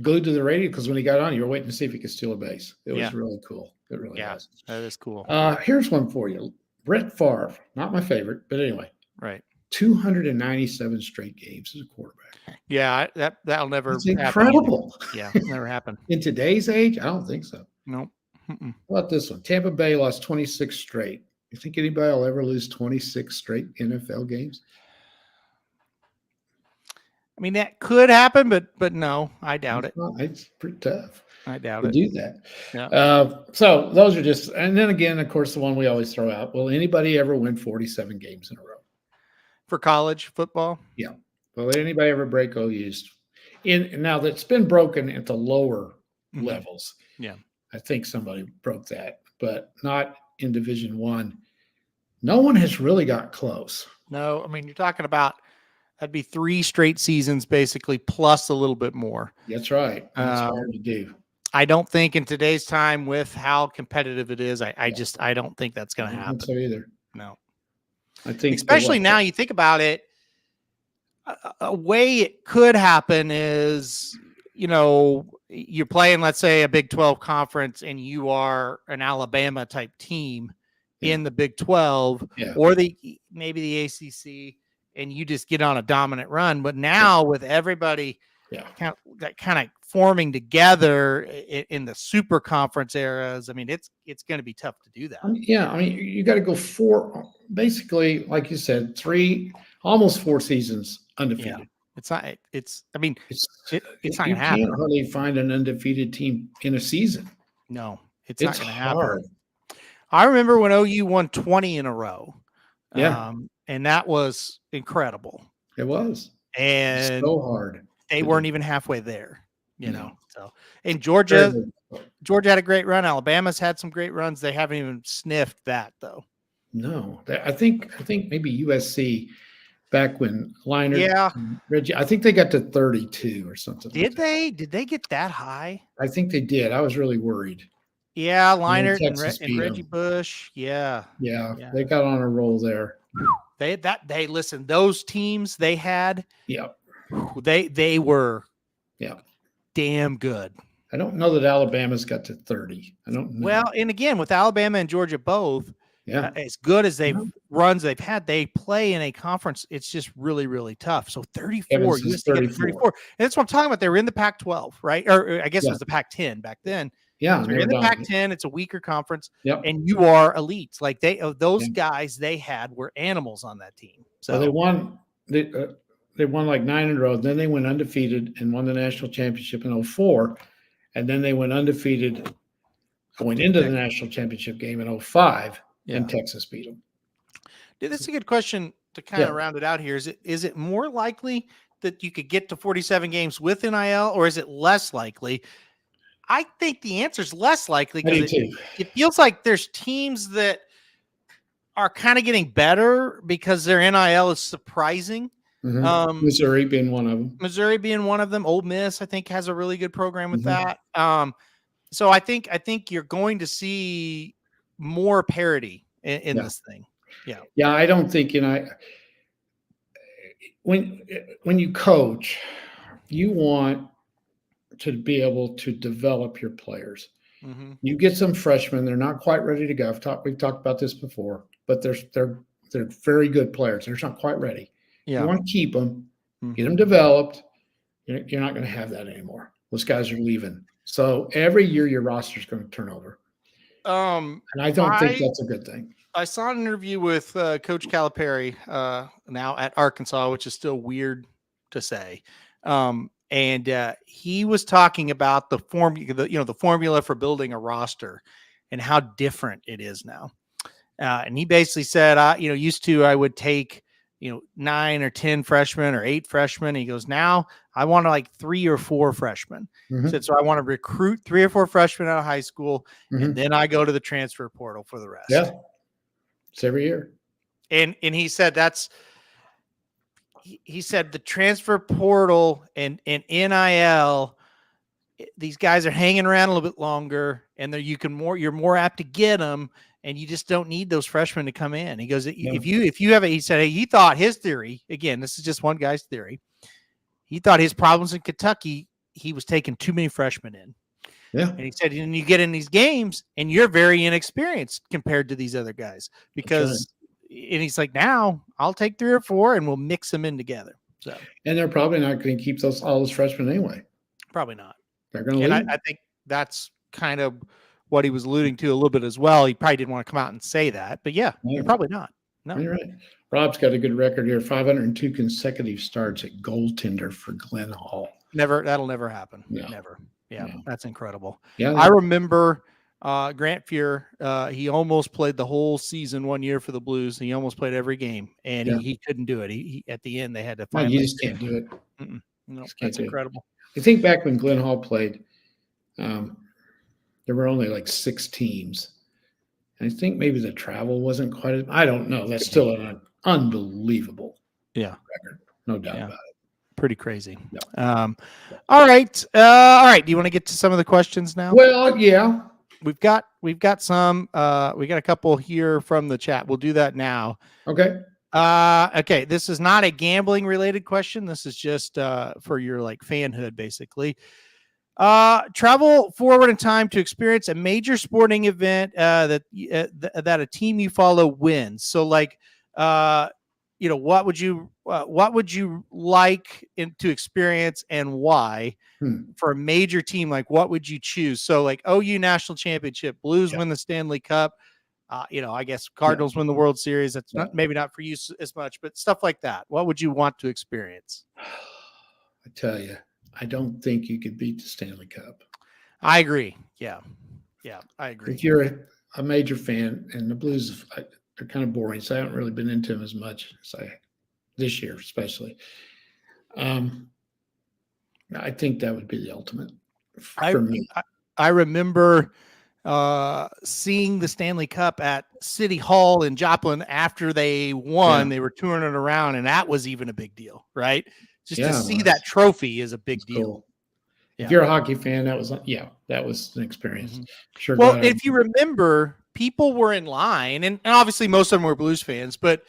glued to the radio, because when he got on, you were waiting to see if he could steal a base. It was really cool. It really was. That is cool. Here's one for you. Brett Favre, not my favorite, but anyway. Right. 297 straight games as a quarterback. Yeah, that'll never happen. Incredible. Yeah, never happen. In today's age, I don't think so. Nope. How about this one? Tampa Bay lost 26 straight. You think anybody will ever lose 26 straight NFL games? I mean, that could happen, but no, I doubt it. It's pretty tough. I doubt to it. do that. Yeah. So those are just, and then again, of course, the one we always throw out. Will anybody ever win 47 games in a row? For college football? Yeah. Will anybody ever break OU's? Now that's been broken at the lower levels. Yeah. I think somebody broke that, but not in Division I. No one has really got close. No, I mean, you're talking about that'd be 3 straight seasons basically, plus a little bit more. That's right. That's hard to do. I don't think in today's time, with how competitive it is, I don't think that's going to happen. I don't think so either. No. I think especially now you think about it, a way it could happen is, you're playing, let's say, a Big 12 conference, and you are an Alabama type team in the Big 12 or maybe the ACC, and you just get on a dominant run. But now with everybody kind of forming together in the super conference eras, I mean, it's going to be tough to do that. I mean, you got to go 4, basically, like you said, almost 4 seasons undefeated. Yeah. It's not going to happen. You can't hardly find an undefeated team in a season. No, it's not going to happen. Hard. I remember when OU won 20 in a row. Yeah. And that was incredible. It was. And so hard. They weren't even halfway there, know. So, and Georgia had a great run. Alabama's had some great runs. They haven't even sniffed that, though. No, I think maybe USC back when Leinart, Reggie, I think they got to 32 or something. Did they? Did they get that high? I think they did. I was really worried. Yeah, Leinart and Reggie Bush. Yeah, they got on a roll there. They listen. Those teams they had. Yeah. They were damn good. I don't know that Alabama's got to 30. I don't know. Well, and again, with Alabama and Georgia both, as good as runs they've had, they play in a conference. It's just really, really tough. So 34, USC got to 34. And that's what I'm talking about. They were in the Pac-12, right? Or I guess it was the Pac-10 back then. Yeah, so you're in the Pac-10. It's a weaker conference, and you are elites. Like those guys they had were animals on that team. So they won. They won like 9 in a row. Then they went undefeated and won the national championship in 2004. And then they went undefeated going into the national championship game in 2005, and Texas beat them. Dude, that's a good question to kind of round it out here. Is it more likely that you could get to 47 games with NIL, or is it less likely I think the answer is less likely I do because too. it feels like there's teams that are kind of getting better because their NIL is surprising. Missouri being one of them. Missouri being one of them. Ole Miss, I think, has a really good program with Mhm. that. So I think you're going to see more parity in this thing. Yeah. Yeah, I don't think, when you coach, you want to be able to develop your players. Mm-hmm. You get some freshmen; they're not quite ready to go. We've talked about this before, but they're very good players. They're just not quite ready. Yeah. You want to keep them, Mm-hmm. get them developed. You're not going to have that anymore. Those guys are leaving. So every year your roster is going to turn over. And I don't think that's a good thing. I saw an interview with Coach Calipari now at Arkansas, which is still weird to say. And he was talking about the formula for building a roster and how different it is now. And he basically said, used to I would take 9 or 10 freshmen or 8 freshmen. He goes, now I want like 3 or 4 freshmen. Mm-hmm. Said, so I want to recruit 3 or 4 freshmen out of high school, Mm-hmm. and then I go to the transfer portal for the rest. Yeah, it's every year. And he said he said the transfer portal and NIL, these guys are hanging around a little bit longer, and you're more apt to get them, and you just don't need those freshmen to come in. He goes, if you have he said, hey, he thought his theory, again, this is just one guy's theory. He thought his problems in Kentucky, he was taking too many freshmen in. Yeah. And he said, and you get in these games and you're very inexperienced compared to these other guys because, and he's like, now I'll take 3 or 4 and we'll mix them in together. So, and they're probably not going to keep all those freshmen anyway. Probably not. They're going to leave. And I think that's kind of what he was alluding to a little bit as well. He probably didn't want to come out and say that, but you're probably not. No, you're right. Rob's got a good record here. 502 consecutive starts at goaltender for Glen Hall. That'll never happen. No. Never. Yeah, no. That's incredible. Yeah, I remember Grant Fuhr. He almost played the whole season one year for the Blues. He almost played every game, and he couldn't do it. He at the end they had to find. You just can't do it. No, that's incredible. I think back when Glen Hall played, there were only like 6 teams. And I think maybe the travel wasn't quite. I don't know. That's still an unbelievable record, no doubt about it. Pretty crazy. Yeah. All right. All right. Do you want to get to some of the questions now? Well, yeah. We've got some. We got a couple here from the chat. We'll do that now. Okay. Okay. This is not a gambling related question. This is just for your fanhood, basically. Travel forward in time to experience a major sporting event that a team you follow wins. So what would you like to experience and why for a major team? What would you choose? So OU national championship, Blues win the Stanley Cup. I guess Cardinals win the World Series. That's maybe not for you as much, but stuff like that. What would you want to experience? I tell you, I don't think you could beat the Stanley Cup. I agree. Yeah, I agree. If you're a major fan, and the Blues are kind of boring, so I haven't really been into them as much as this year, especially. I think that would be the ultimate for me. I remember seeing the Stanley Cup at City Hall in Joplin after they won. They were touring it around, and that was even a big deal, right? Just to see that trophy is a big deal. Cool. If you're a hockey fan, that was an experience. Mm-hmm. Sure. Well, if you remember, people were in line, and obviously most of them were Blues fans, but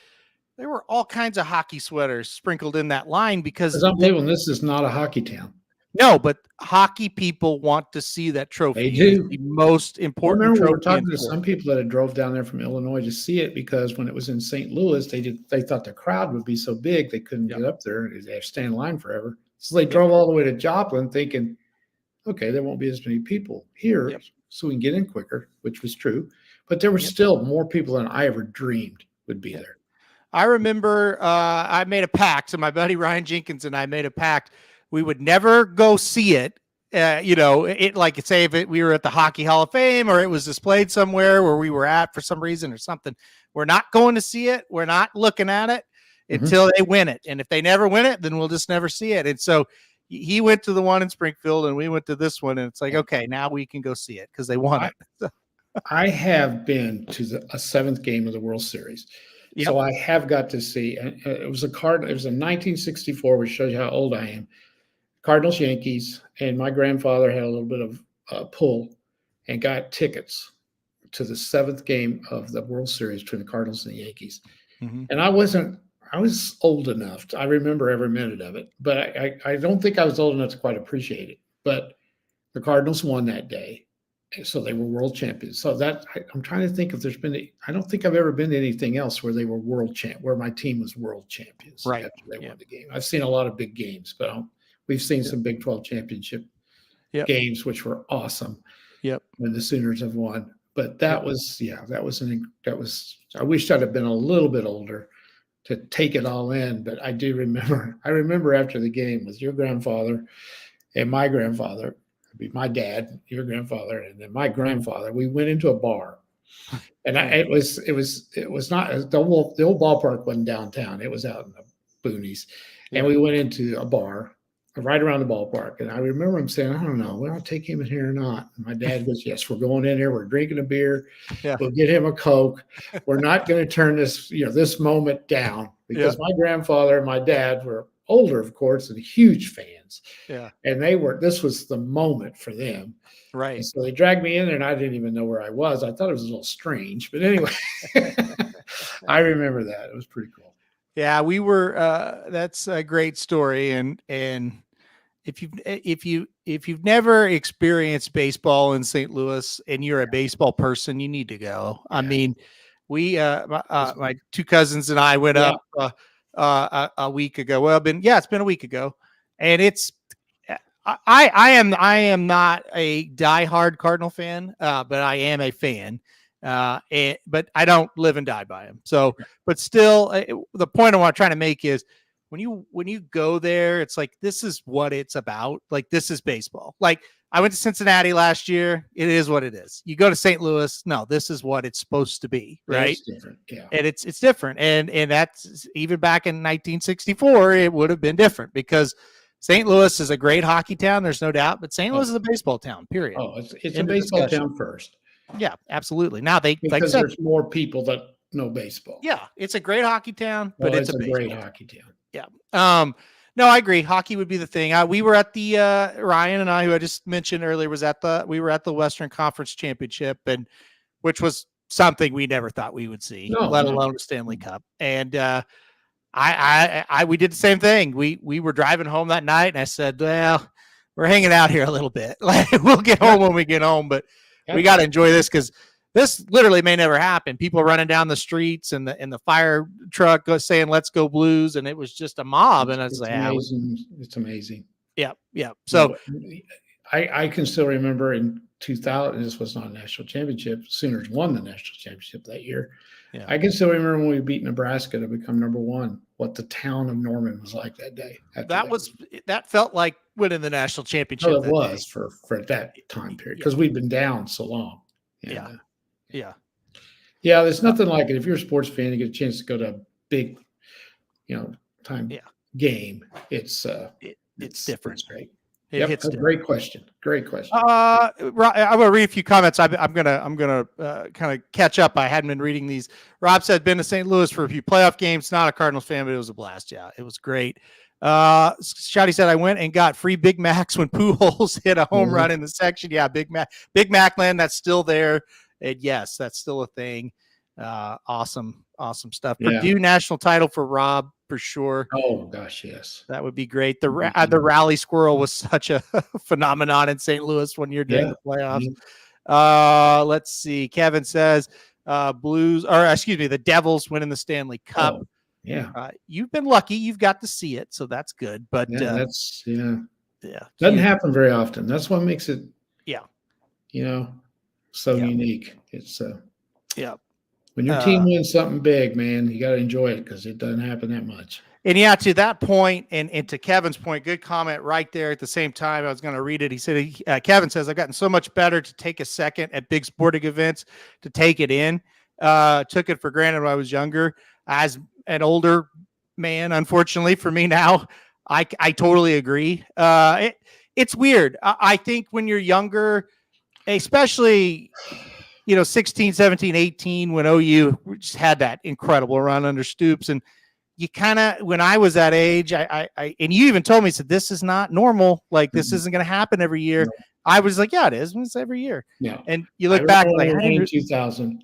there were all kinds of hockey sweaters sprinkled in that line because this is not a hockey town. No, but hockey people want to see that trophy. They do. The most important trophy. We were talking to some people that had drove down there from Illinois to see it because when it was in St. Louis, they thought the crowd would be so big they couldn't get up there. They have to stand in line forever. So they drove all the way to Joplin thinking, okay, there won't be as many people here, so we can get in quicker, which was true. But there were still more people than I ever dreamed would be there. I remember I made a pact. So my buddy Ryan Jenkins and I made a pact. We would never go see it. Say if we were at the Hockey Hall of Fame or it was displayed somewhere where we were at for some reason or something. We're not going to see it. We're not looking at it until they win it. And if they never win it, then we'll just never see it. And so he went to the one in Springfield and we went to this one, and it's like, okay, now we can go see it because they won it. I have been to a seventh game of the World Series. Yep. So I have got to see, it was a 1964, which shows you how old I am. Cardinals, Yankees, and my grandfather had a little bit of pull and got tickets to the seventh game of the World Series between the Cardinals and the Yankees. Mm-hmm. And I was old enough. I remember every minute of it, but I don't think I was old enough to quite appreciate it. But the Cardinals won that day. So they were world champions. So I'm trying to think if there's been, I don't think I've ever been to anything else where they were where my team was world champions after they won the game. I've seen a lot of big games, but we've seen some Big 12 championship games, which were awesome. Yep. When the Sooners have won. But that was, I wish I'd have been a little bit older to take it all in. But I remember after the game with your grandfather and my grandfather, my dad, your grandfather, and then my grandfather, we went into a bar, and it was not the old ballpark wasn't downtown; it was out in the boonies, and we went into a bar right around the ballpark. And I remember him saying, "I don't know, will I take him in here or not?" And my dad goes, "Yes, we're going in here. We're drinking a beer. We'll get him a Coke. We're not going to turn this moment down because my grandfather and my dad were older, of course, and huge fans. Yeah. And this was the moment for them. Right. And so they dragged me in there and I didn't even know where I was. I thought it was a little strange, but anyway, I remember that. It was pretty cool. Yeah, we were, that's a great story. And if you've never experienced baseball in St. Louis and you're a baseball person, you need to go. I mean, we, my two cousins and I went up, a week ago. Well, it's been a week ago, and I am not a diehard Cardinal fan, but I am a fan, but I don't live and die by him. So, but still, the point I want to try to make is when you go there, it's like, this is what it's about. Like, this is baseball. Like, I went to Cincinnati last year. It is what it is. You go to St. Louis. No, this is what it's supposed to be. Right. It's different. Yeah. And it's different. And that's even back in 1964, it would have been different because St. Louis is a great hockey town. There's no doubt, but St. Louis is a baseball town, period. Oh, it's a baseball town first. Yeah, absolutely. Now because there's more people that know baseball. Yeah. It's a great hockey town, but it's a great hockey town. Yeah. No, I agree. Hockey would be the thing. We were at the Ryan and I, who I just mentioned earlier, we were at the Western Conference Championship, and which was something we never thought we would see, let alone a Stanley Cup. And we did the same thing. We were driving home that night, and I said, "Well, we're hanging out here a little bit. Like, we'll get home when we get home, but we got to enjoy this because this literally may never happen." People running down the streets and the fire truck saying, "Let's go Blues." And it was just a mob. And it's amazing. It's amazing. Yeah. Yeah. So I can still remember in 2000, this was not a national championship. Sooners won the national championship that year. Yeah. I can still remember when we beat Nebraska to become number one, what the town of Norman was like that day. That felt like winning the national championship. Well, it was for that time period because we'd been down so long. Yeah. There's nothing like it. If you're a sports fan, you get a chance to go to a big, time game. It's different. It's great. That's a great question. Great question. I'm gonna read a few comments. I'm gonna kind of catch up. I hadn't been reading these. Rob said, "Been to St. Louis for a few playoff games. Not a Cardinals fan, but it was a blast. Yeah, it was great." Shouty said, "I went and got free Big Macs when Pujols hit a home run in the section." Yeah, Big Mac land. That's still there. And yes, that's still a thing. Awesome stuff. Purdue national title for Rob for sure. Oh gosh, yes, that would be great. The rally squirrel was such a phenomenon in St. Louis one year during the playoffs. Let's see. Kevin says the Devils winning the Stanley Cup. Oh, yeah, you've been lucky. You've got to see it, so that's good. But doesn't happen very often. That's what makes it. So unique. It's when your team wins something big, man, you got to enjoy it because it doesn't happen that much. And to that point, and to Kevin's point, good comment right there at the same time. I was going to read it. He said, Kevin says, "I've gotten so much better to take a second at big sporting events to take it in. Took it for granted when I was younger. As an older man, unfortunately for me now, I totally agree. It's weird. I think when you're younger, especially, 16, 17, 18, when OU just had that incredible run under Stoops. And you kind of, when I was that age, I and you even told me, said, this is not normal. Like, this isn't going to happen every year. No. I was like, yeah, it is. It's every year. Yeah. And you look back, like, I didn't 2000.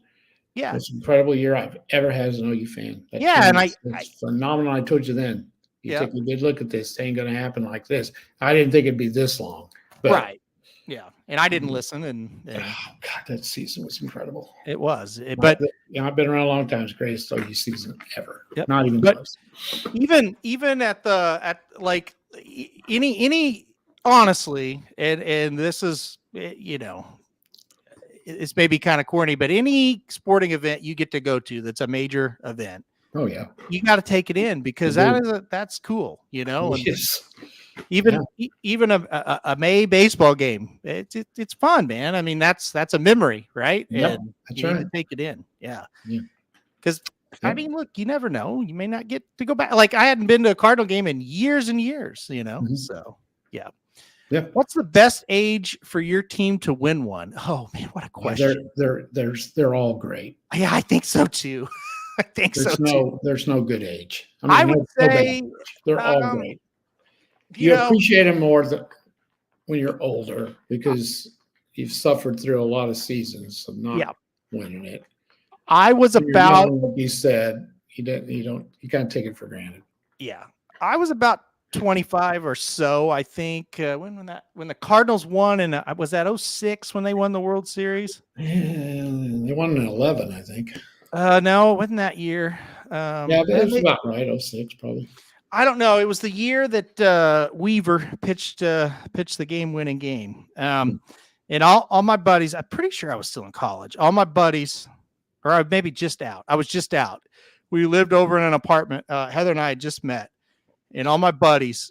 Yeah. Most incredible year I've ever had as an OU fan. It's phenomenal. I told you then. You take a good look at this. It ain't going to happen like this. I didn't think it'd be this long. But, right. Yeah. And I didn't listen. And oh, God, that season was incredible. It was. But I've been around a long time. It's the greatest OU season ever. Yep. Not even close. Even at like any honestly, and this is, it's maybe kind of corny, but any sporting event you get to go to that's a major event, oh yeah, you got to take it in, because that's cool, And yes. even a May baseball game, it's fun, man. I mean, that's a memory, right? Yep, and that's you right. need to take it in, because I mean, look, you never know. You may not get to go back. Like, I hadn't been to a Cardinal game in years and years, So, yeah. What's the best age for your team to win one? Oh man, what a question. They're all great. Yeah, I think so too. I think there's no good age. I would say they're all great. You appreciate them more when you're older, because you've suffered through a lot of seasons of not winning it. I was about, like you said, you kind of take it for granted. Yeah. I was about 25 or so, I think. When the Cardinals won, and was that 06 when they won the World Series? Yeah, they won in 11, I think. No, it wasn't that year. But it was about right, 06 probably. I don't know. It was the year that Weaver pitched the game-winning game. And all my buddies, I'm pretty sure I was still in college. All my buddies, or maybe just out. I was just out. We lived over in an apartment. Heather and I had just met, and all my buddies,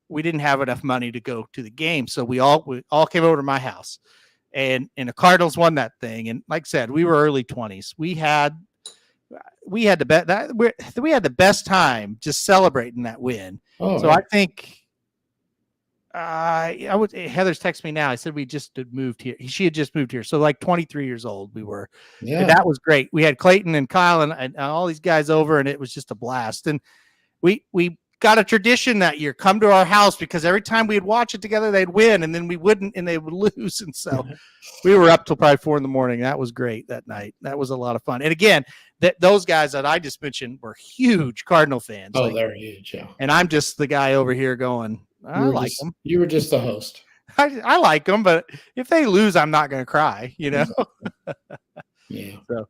we didn't have enough money to go to the game, so we all came over to my house, and the Cardinals won that thing. And like I said, we were early 20s. We had the best time just celebrating that win. I think. Heather's texted me now. I said we just had moved here. She had just moved here. So like 23 years old we were. Yeah. And that was great. We had Clayton and Kyle and all these guys over, and it was just a blast. And we got a tradition that year. Come to our house, because every time we'd watch it together, they'd win, and then we wouldn't, and they would lose. And so we were up till probably 4 a.m. That was great that night. That was a lot of fun. And again, those guys that I just mentioned were huge Cardinal fans. Oh, they're huge, yeah. And I'm just the guy over here going, I like them. You were just the host. I like them, but if they lose, I'm not going to cry, Yeah. So,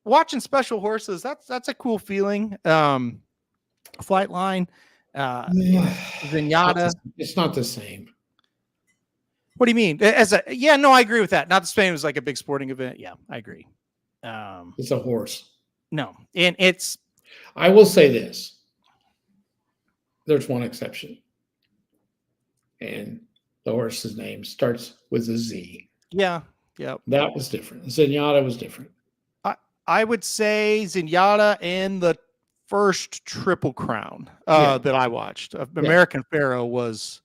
watching Special Horses, that's a cool feeling. Flightline, Zenyatta. It's not the same. What do you mean? I agree with that. Not the same as like a big sporting event. Yeah, I agree. It's a horse. No, and it's. I will say this. There's one exception. And the horse's name starts with a Z. Yeah. Yep. That was different. Zenyatta was different. I would say Zenyatta and the first Triple Crown that I watched. American Pharaoh was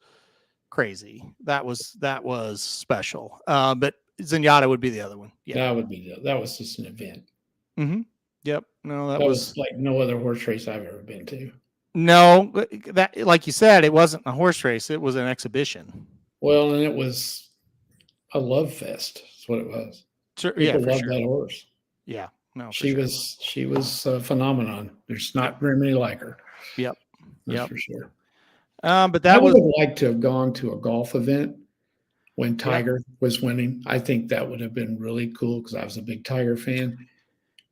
crazy. That was special. But Zenyatta would be the other one. Yeah. That was just an event. Mm-hmm. Yep. No, that was like no other horse race I've ever been to. No, that, like you said, it wasn't a horse race. It was an exhibition. Well, and it was a love fest. That's what it was. Sure, People loved that horse. Yeah, no, she was a phenomenon. There's not very many like her. Yep, that's for sure. But that I would have liked to have gone to a golf event when Tiger was winning. I think that would have been really cool, because I was a big Tiger fan,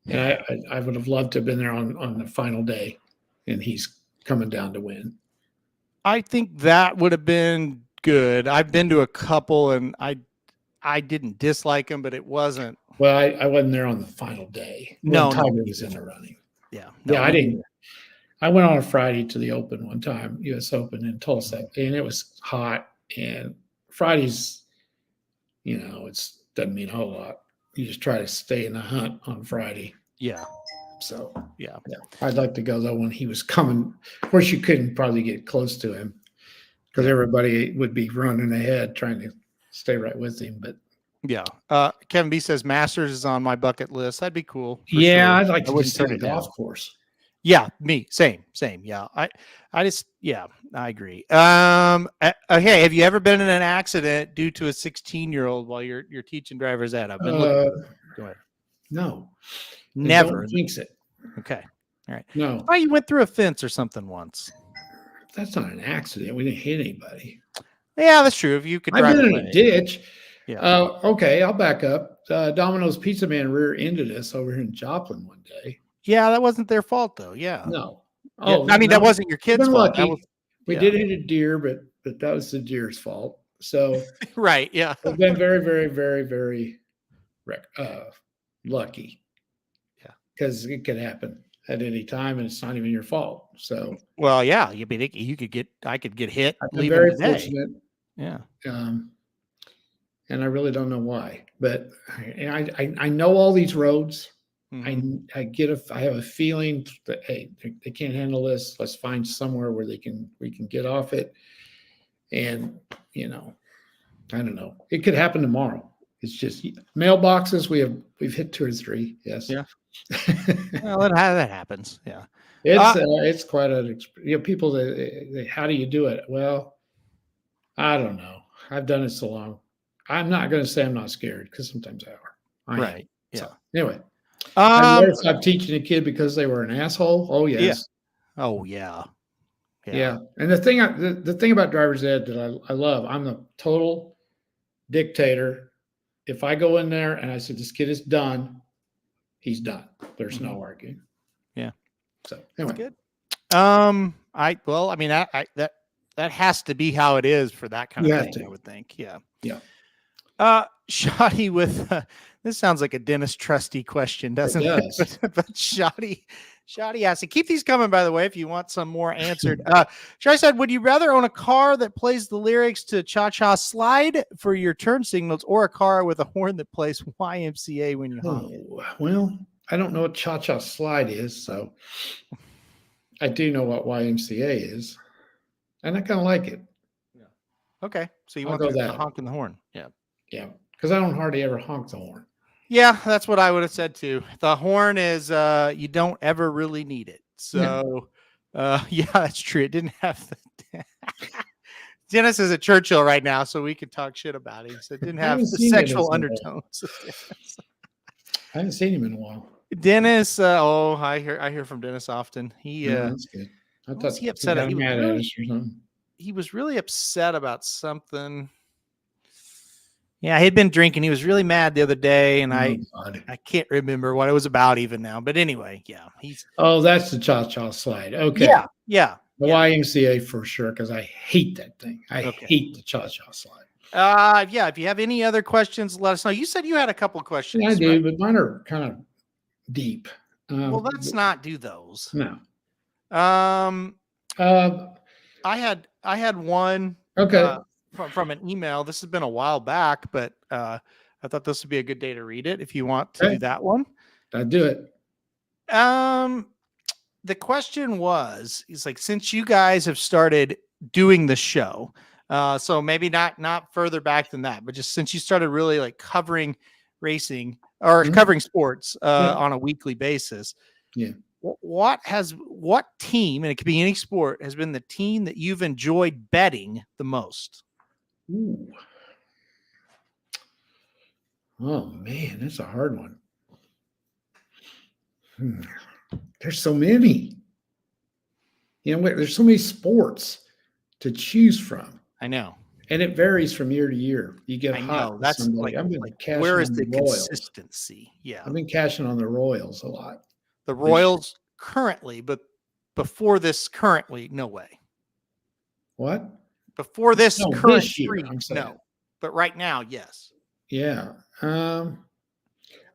and I would have loved to have been there on the final day, and he's coming down to win. I think that would have been good. I've been to a couple, and I didn't dislike him, but it wasn't. Well, I wasn't there on the final day. Tiger was in the running. Yeah. I didn't. I went on a Friday to the Open one time, U.S. Open in Tulsa, and it was hot. And Fridays, it doesn't mean a whole lot. You just try to stay in the hunt on Friday. Yeah. So Yeah. I'd like to go though when he was coming. Of course, you couldn't probably get close to him because everybody would be running ahead trying to stay right with him. But Yeah. Kevin B says Masters is on my bucket list. That'd be cool. For yeah, sure. I'd like I to wouldn't just see turn a it down. golf course. Yeah, me. Same. Yeah. I just, yeah, I agree. Okay. Have you ever been in an accident due to a 16-year-old while you're teaching driver's ed? I've been looking. Go ahead. No. Never. Don't jinx it. Okay. All right. No. Oh, you went through a fence or something once. That's not an accident. We didn't hit anybody. Yeah, that's true. If you could drive I've been away. in a ditch. Yeah. Okay, I'll back up. Domino's Pizza Man rear-ended us over here in Joplin one day. Yeah, that wasn't their fault though. Yeah. No. Yeah, Oh, I mean, no. that wasn't your kid's fault. Lucky. That was, we did hit a deer, but that was the deer's fault. So right. Yeah. I've been very, very, very, very lucky. Yeah. Because it could happen at any time and it's not even your fault. So well, yeah. I mean, I could get hit. I've been very fortunate. Yeah. And I really don't know why, but I know all these roads. Mm-hmm. I have a feeling that, hey, they can't handle this. Let's find somewhere where we can get off it. And, I don't know. It could happen tomorrow. It's just mailboxes. We've hit 2 or 3. Yes. Yeah. Well, that happens. Yeah. It's quite people that how do you do it? Well, I don't know. I've done it so long. I'm not going to say I'm not scared because sometimes I am. Right. Yeah. So, anyway, I've never stopped teaching a kid because they were an asshole. Oh yes. Yeah. Oh yeah. Yeah. And the thing about driver's ed that I love, I'm the total dictator. If I go in there and I said this kid is done, he's done. There's no arguing. Yeah. So anyway. That's good. That has to be how it is for that kind of thing, I would think. Yeah. Yeah. Shoddy with this sounds like a Dennis Trusty question, doesn't it? But Shoddy has to keep these coming, by the way, if you want some more answered. Shoddy said, would you rather own a car that plays the lyrics to Cha-Cha Slide for your turn signals or a car with a horn that plays YMCA when you honk it? Well, I don't know what Cha-Cha Slide is, so I do know what YMCA is, and I kind of like it. Yeah. Okay, so you I'll want go the honking the horn? Yeah. Yeah, because I don't hardly ever honk the horn. Yeah, that's what I would have said too. The horn is you don't ever really need it. So yeah, that's true. It didn't have the Dennis is at Churchill right now, so we could talk shit about him. So it didn't have the sexual undertones. I haven't seen him in a while. Dennis, I hear from Dennis often. That's good. I thought he upset he mad at us or something. He was really upset about something. Yeah, he'd been drinking. He was really mad the other day, and I can't remember what it was about even now. But anyway, yeah, that's the Cha-Cha Slide. Okay. Yeah. The YMCA for sure, because I hate that thing. I hate the Cha-Cha Slide. Yeah. If you have any other questions, let us know. You said you had a couple of questions. Yeah, I do, but mine are kind of deep. Well, let's not do those. No. I had one. Okay. From an email. This has been a while back, but I thought this would be a good day to read it if you want to do that one. I'd do it. The question was, it's like, since you guys have started doing the show, so maybe not further back than that, but just since you started really like covering racing or covering sports on a weekly basis. Yeah. What team, and it could be any sport, has been the team that you've enjoyed betting the most? Ooh. Oh man, that's a hard one. There's so many. There's so many sports to choose from. I know. And it varies from year to year. You get hot. That's like where is the consistency? Yeah. I've been cashing on the Royals a lot. The Royals currently, but before this currently, no way. What? Before this current this year, no. But right now, yes. Yeah. I've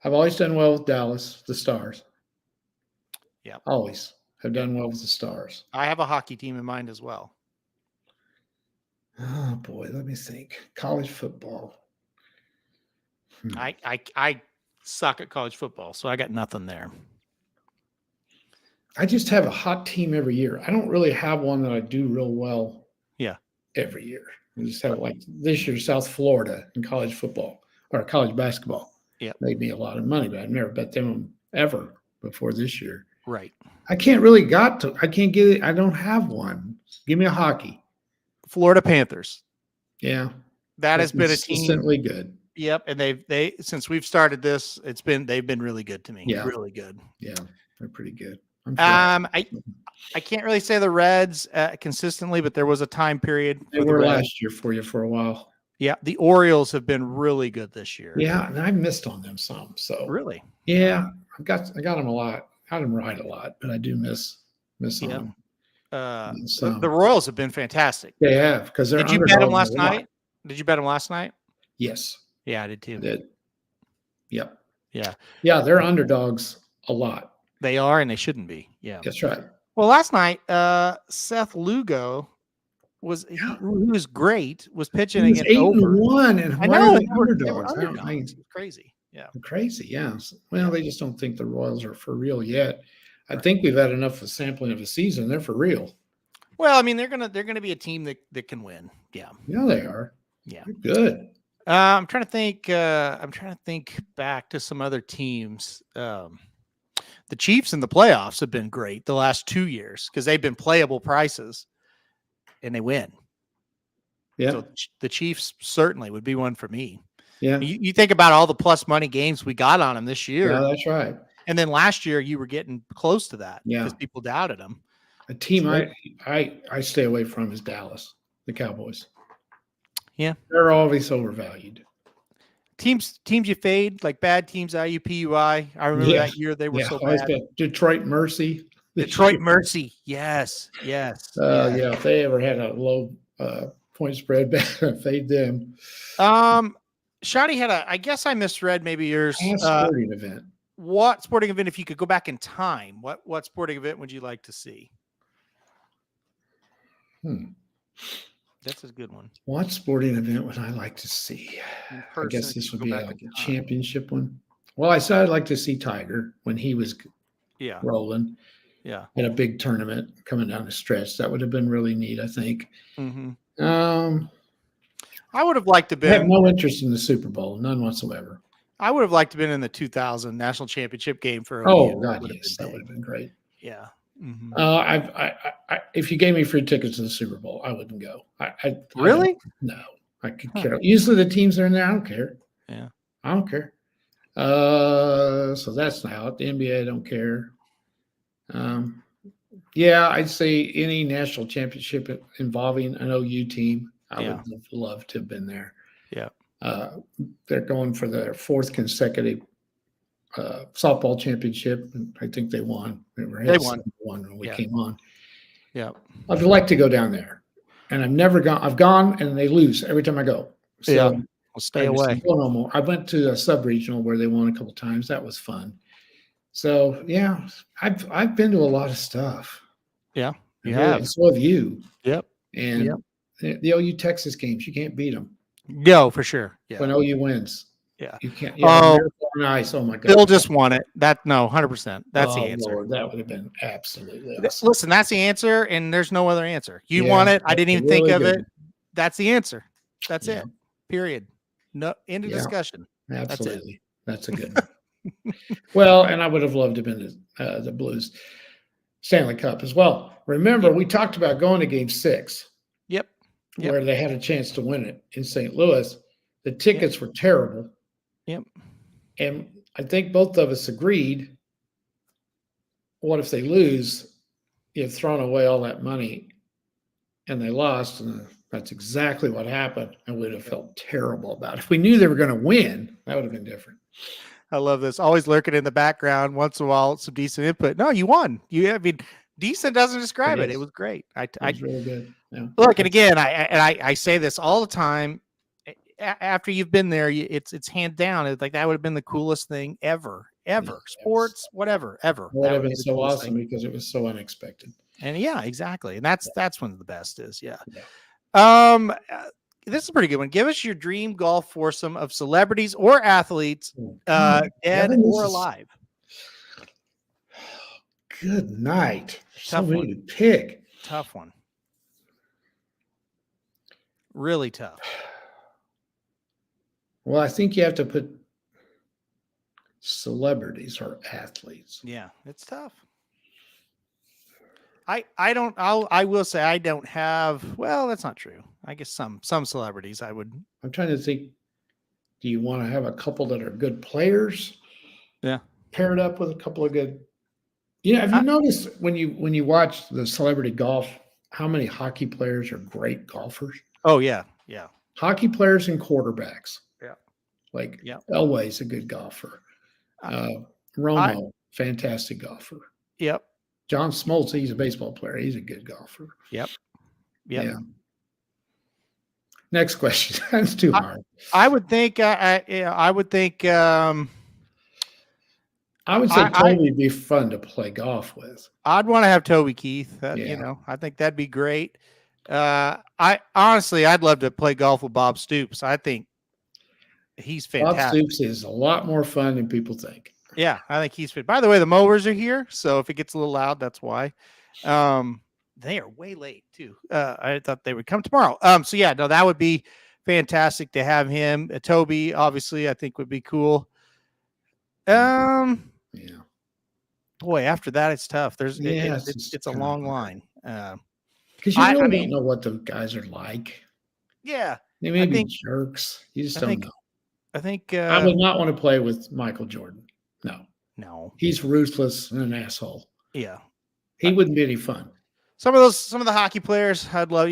always done well with Dallas, the Stars. Yeah. Always have done well with the Stars. I have a hockey team in mind as well. Oh boy, let me think. College football. I suck at college football, so I got nothing there. I just have a hot team every year. I don't really have one that I do real well. Yeah. Every year, I just have like this year, South Florida in college football or college basketball. Yeah. Made me a lot of money, but I've never bet them ever before this year. Right. I can't get it. I don't have one. Give me a hockey. Florida Panthers. Yeah. That has been a team consistently good. Yep. And they since we've started this, they've been really good to me. Yeah. Really good. Yeah. They're pretty good. I can't really say the Reds consistently, but there was a time period. They were last year for you for a while. Yeah, the Orioles have been really good this year. Yeah, and I missed on them some. So really, yeah, I got them a lot. Got them right a lot, but I do miss on them. The Royals have been fantastic. They have because they're. Did you bet them last night? Did you bet them last night? Yes. Yeah, I did too. I did. Yep. Yeah. Yeah, they're underdogs a lot. They are, and they shouldn't be. Yeah, that's right. Well, last night, Seth Lugo was who was great. Was pitching against 8-1, and I know they were underdogs. It's crazy. Yeah, crazy. Yeah. Well, they just don't think the Royals are for real yet. I think we've had enough of a sampling of a season. They're for real. Well, I mean, they're gonna be a team that can win. Yeah. Yeah, they are. Yeah. They're good. I'm trying to think. Back to some other teams. The Chiefs in the playoffs have been great the last 2 years because they've been playable prices, and they win. Yeah. So the Chiefs certainly would be one for me. Yeah. You think about all the plus money games we got on them this year. Yeah, that's right. And then last year you were getting close to that because people doubted them. A team I stay away from is Dallas, the Cowboys. Yeah. They're always overvalued. Teams you fade, like bad teams, IUPUI. I remember that year they were so bad. Detroit Mercy. Detroit Mercy. Yes. Yes. Yeah, if they ever had a low point spread, fade them. Shotty had I guess I misread maybe yours. Sporting event. What sporting event, if you could go back in time, what sporting event would you like to see? That's a good one. What sporting event would I like to see? I guess this would be a championship one. Well, I said I'd like to see Tiger when he was rolling. Yeah. In a big tournament coming down the stretch. That would have been really neat, I think. Mm-hmm. I would have liked to be. I have no interest in the Super Bowl, none whatsoever. I would have liked to have been in the 2000 national championship game for God, yes, that would have been great. Yeah. Mm-hmm. If you gave me free tickets to the Super Bowl, I wouldn't go. Really? No, I could care. Usually the teams are in there. I don't care. Yeah, I don't care. So that's out. The NBA, I don't care. I'd say any national championship involving an OU team, I would have loved to have been there. Yeah. They're going for their fourth consecutive softball championship, and I think they won. They won when we came on. Yeah, I'd like to go down there, and I've never gone. I've gone, and they lose every time I go. So I'll stay away. No more. I went to a sub-regional where they won a couple times. That was fun. So I've been to a lot of stuff. Yeah, you have. And so have you. Yep. And the OU Texas games, you can't beat them. No, for sure. Yeah. When OU wins. Yeah. You can't. Nice. Oh my God. Bill just won it. 100%. That's the answer. Lord, that would have been absolutely awesome. Listen, that's the answer, and there's no other answer. You won it. I didn't even think of it. That's the answer. That's it. Period. No end of discussion. Absolutely. That's a good one. Well, and I would have loved to have been the Blues Stanley Cup as well. Remember, we talked about going to Game 6. Yep. Where they had a chance to win it in St. Louis. The tickets were terrible. Yep. And I think both of us agreed, what if they lose? You've thrown away all that money and they lost. And that's exactly what happened. And we'd have felt terrible about it. If we knew they were going to win, that would have been different. I love this. Always lurking in the background. Once in a while, some decent input. No, you won. Decent doesn't describe it. It was great. It was really good. Yeah. Look, and again, I say this all the time. After you've been there, it's hand down. It's like that would have been the coolest thing ever. Sports, whatever, ever. That would have been so awesome because it was so unexpected. And exactly. And that's one of the best is. Yeah. This is a pretty good one. Give us your dream golf foursome of celebrities or athletes, dead or alive. Good night. So Tough many to pick. Tough one. Really tough. Well, I think you have to put celebrities or athletes. Yeah, it's tough. I will say I don't have, well, that's not true. I guess some celebrities I would. I'm trying to think. Do you want to have a couple that are good players? Yeah. Paired up with a couple of good. Yeah, have you noticed when you watch the celebrity golf, how many hockey players are great golfers? Oh yeah, yeah. Hockey players and quarterbacks. Yeah. Like Yeah. Elway's a good golfer. Romo, fantastic golfer. Yep. John Smoltz, he's a baseball player. He's a good golfer. Yep. Yeah. Next question. That's too hard. I would think. I would think. I would say Toby would be fun to play golf with. I'd want to have Toby Keith. I think that'd be great. I honestly, I'd love to play golf with Bob Stoops. I think he's fantastic. Bob Stoops is a lot more fun than people think. Yeah, I think he's fit. By the way, the mowers are here, so if it gets a little loud, that's why. They are way late too. I thought they would come tomorrow. So yeah, no, that would be fantastic to have him. Toby, obviously, I think would be cool. Yeah. Boy, after that, it's tough. It's a long line. Because you really don't know what the guys are like. Yeah, they may be jerks. You just don't know. I think I would not want to play with Michael Jordan. No, he's ruthless and an asshole. Yeah, he wouldn't be any fun. Some of the hockey players, I'd love.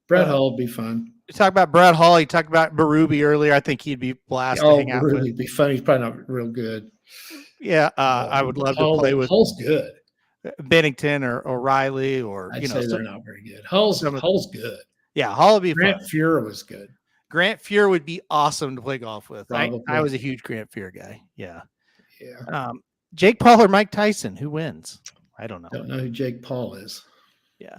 Brett Hull would be fun. You talk about Brett Hull. You talked about Berube earlier. I think he'd be blast to hang out with. Berube would be fun. He's probably not real good. Yeah, I would love to play with. Hull's good. Bennington or O'Reilly or I'd say they're not very good. Hull's good. Yeah, Hull would be Grant fun. Fuhrer was good. Grant Fuhrer would be awesome to play golf with. I was a huge Grant Fuhrer guy. Yeah. Yeah. Jake Paul or Mike Tyson? Who wins? I don't know. Don't know who Jake Paul is. Yeah.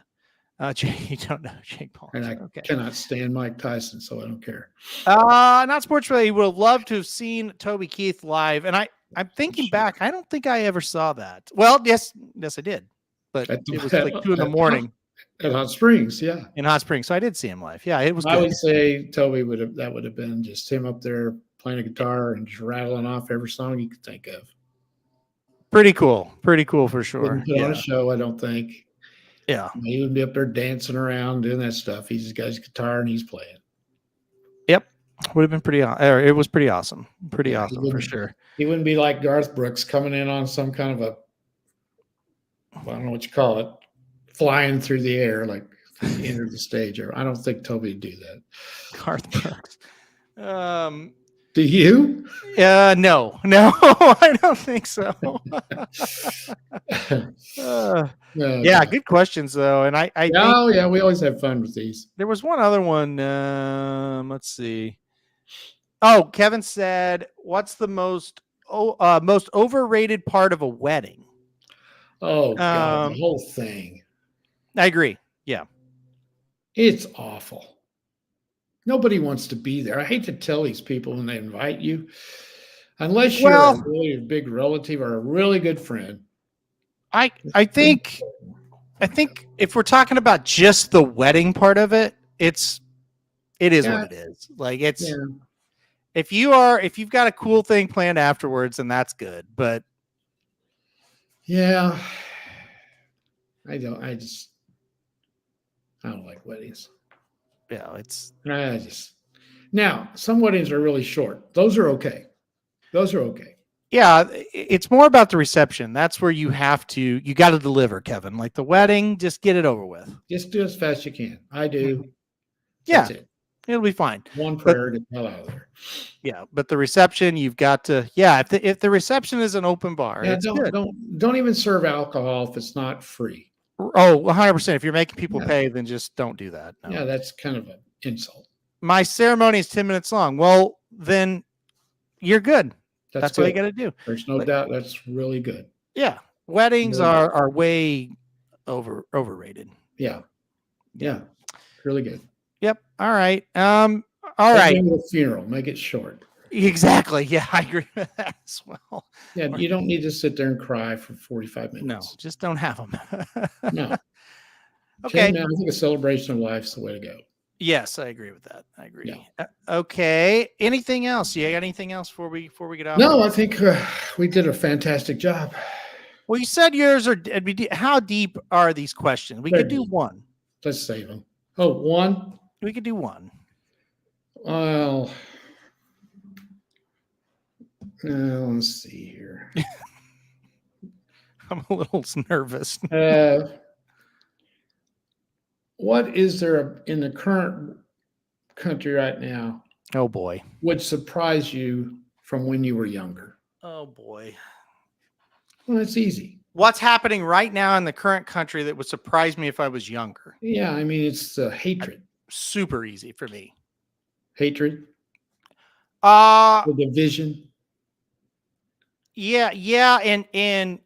You don't know who Jake Paul is. And I cannot stand Mike Tyson, so I don't care. Not sports related. Would have loved to have seen Toby Keith live. And I'm thinking back. I don't think I ever saw that. Well, yes, I did. But it was like 2 a.m. At Hot Springs, yeah. In Hot Springs. So I did see him live. Yeah, it was good. I would say Toby would have been just him up there playing a guitar and just rattling off every song you could think of. Pretty cool for sure. Wouldn't put on a show, I don't think. Yeah. He would be up there dancing around, doing that stuff. He's got his guitar and he's playing. Yep. Would have been pretty it was pretty awesome. Pretty awesome for sure. He wouldn't be like Garth Brooks coming in on some kind of a, I don't know what you call it, flying through the air like he entered the stage. I don't think Toby would do that. Garth Brooks. Do you? No, I don't think so. Yeah, good questions though, and I think, we always have fun with these. There was one other one. Let's see. Oh, Kevin said, "What's the most overrated part of a wedding?" Oh, God, the whole thing. I agree. Yeah, it's awful. Nobody wants to be there. I hate to tell these people when they invite you, unless you're a really big relative or a really good friend. I think if we're talking about just the wedding part of it, it is what it is. Like if you've got a cool thing planned afterwards, then that's good. But yeah, I don't like weddings. Yeah, now some weddings are really short. Those are okay. Yeah, it's more about the reception. That's where you got to deliver, Kevin. Like the wedding, just get it over with. Just do as fast as you can. I do. Yeah, it'll be fine. One prayer, get the hell out of there. Yeah, but the reception, you've got to. Yeah, if the reception is an open bar, don't even serve alcohol if it's not free. Oh, 100%. If you're making people pay, then just don't do that. No. Yeah, that's kind of an insult. My ceremony is 10 minutes long. Well, then you're good. That's what you got to do. There's no doubt. That's really good. Yeah. Weddings are way overrated. Yeah. Really good. Yep. All right. All right. The funeral. Make it short. Exactly. Yeah, I agree with that as well. Yeah, you don't need to sit there and cry for 45 No, minutes. just don't have them. No. Okay. I think a celebration of life's the way to go. Yes, I agree with that. I Yeah. agree. Okay. Anything else? You got anything else before we get off? No, I think we did a fantastic job. Well, you said yours are. How deep are these questions? We could do Deep. one. Let's save them. Oh, one? We could do one. Well, let's see here. I'm a little nervous. What is there in the current country right now Oh boy. would surprise you from when you were younger? Oh boy. Well, it's easy. What's happening right now in the current country that would surprise me if I was younger? Yeah, I mean, it's hatred. Super easy for me. Hatred, The division. Yeah, and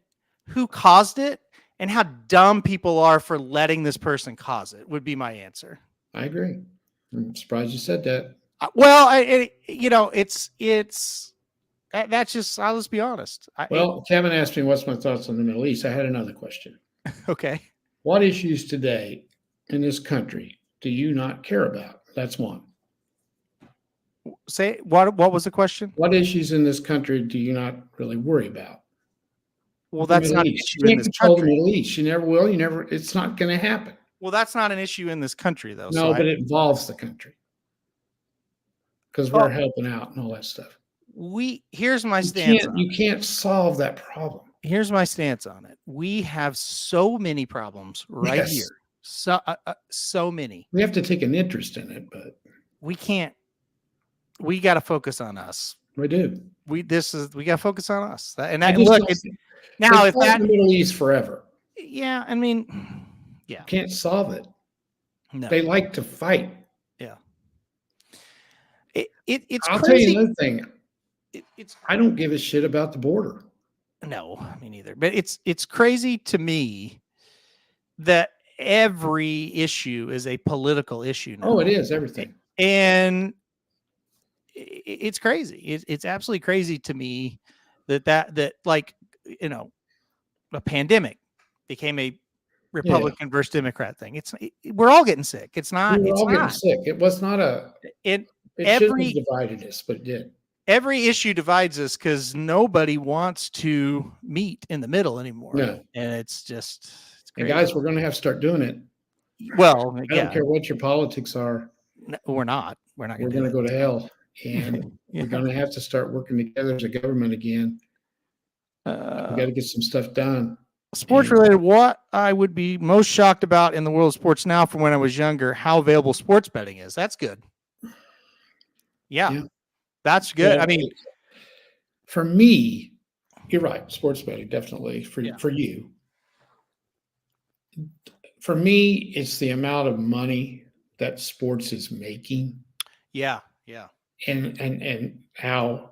who caused it and how dumb people are for letting this person cause it would be my answer. I agree. I'm surprised you said that. Well, that's just, let's be honest. Kevin asked me what's my thoughts on the Middle East. I had another question. Okay. What issues today in this country do you not care about? That's one. Say what was the question? What issues in this country do you not really worry about? Well, that's not an issue in this country. The country. Middle East. You never will. It's not going to happen. Well, that's not an issue in this country, though. No, but it involves the country because we're helping out and all that stuff. Here's my stance. You can't solve that problem. Here's my stance on it. We have so many problems right here. So many. We have to take an interest in it, but we can't. We got to focus on us. We do. We got to focus on us. And if that the Middle East forever. Yeah, I mean, yeah. Can't solve it. No. They like to fight. Yeah. It's I'll crazy. tell you another thing. I don't give a shit about the border. No, me neither. But it's crazy to me that every issue is a political issue now. Oh, it is everything. And it's crazy. It's absolutely crazy to me that like, a pandemic became a Republican versus Democrat thing. We're all getting sick. It's not. We're all getting sick. It was not It shouldn't have divided us, but it did. Every issue divides us because nobody wants to meet in the middle anymore. No. And it's just. And guys, we're going to have to start doing it. Well, I don't care what your politics are. No, we're not. We're going to go to hell. And we're going to have to start working together as a government again. We got to get some stuff done. Sports related, what I would be most shocked about in the world of sports now from when I was younger, how available sports betting is. That's good. Yeah. That's good. Yeah, I mean, for me, you're right. Sports betting, definitely for you. For me, it's the amount of money that sports is making. Yeah. Yeah. And how,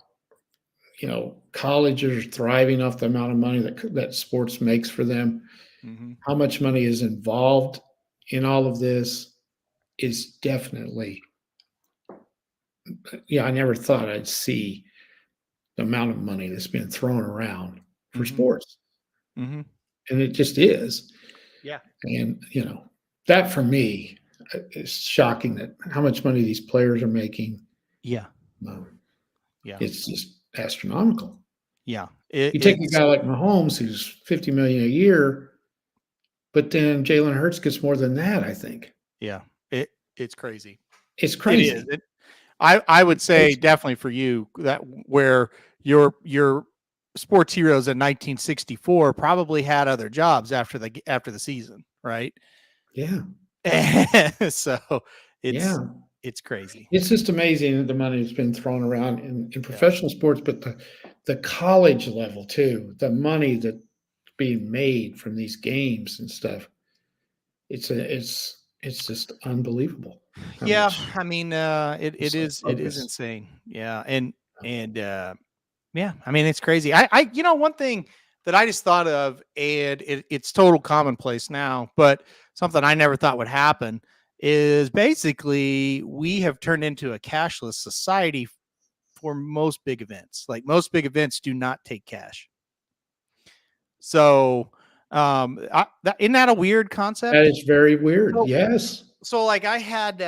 colleges are thriving off the amount of money that sports makes for them. Mm-hmm. How much money is involved in all of this is definitely, I never thought I'd see the amount of money that's been thrown around for sports. Mm-hmm. And it just is. Yeah. And, that for me is shocking that how much money these players are making. Yeah. It's just astronomical. Yeah. You take a guy like Mahomes, who's $50 million a year, but then Jalen Hurts gets more than that, I think. Yeah. It's crazy. It's crazy. It is. I would say definitely for you that where your sports heroes in 1964 probably had other jobs after the season, right? Yeah. So it's crazy. It's just amazing the money that's been thrown around in professional sports, but the college level too, the money that's being made from these games and stuff. It's just unbelievable. I mean, it is insane. Yeah. And I mean, it's crazy. I one thing that I just thought of, and it's total commonplace now, but something I never thought would happen is basically we have turned into a cashless society for most big events. Like most big events do not take cash. So, isn't that a weird concept? That is very weird. Yes. So like I had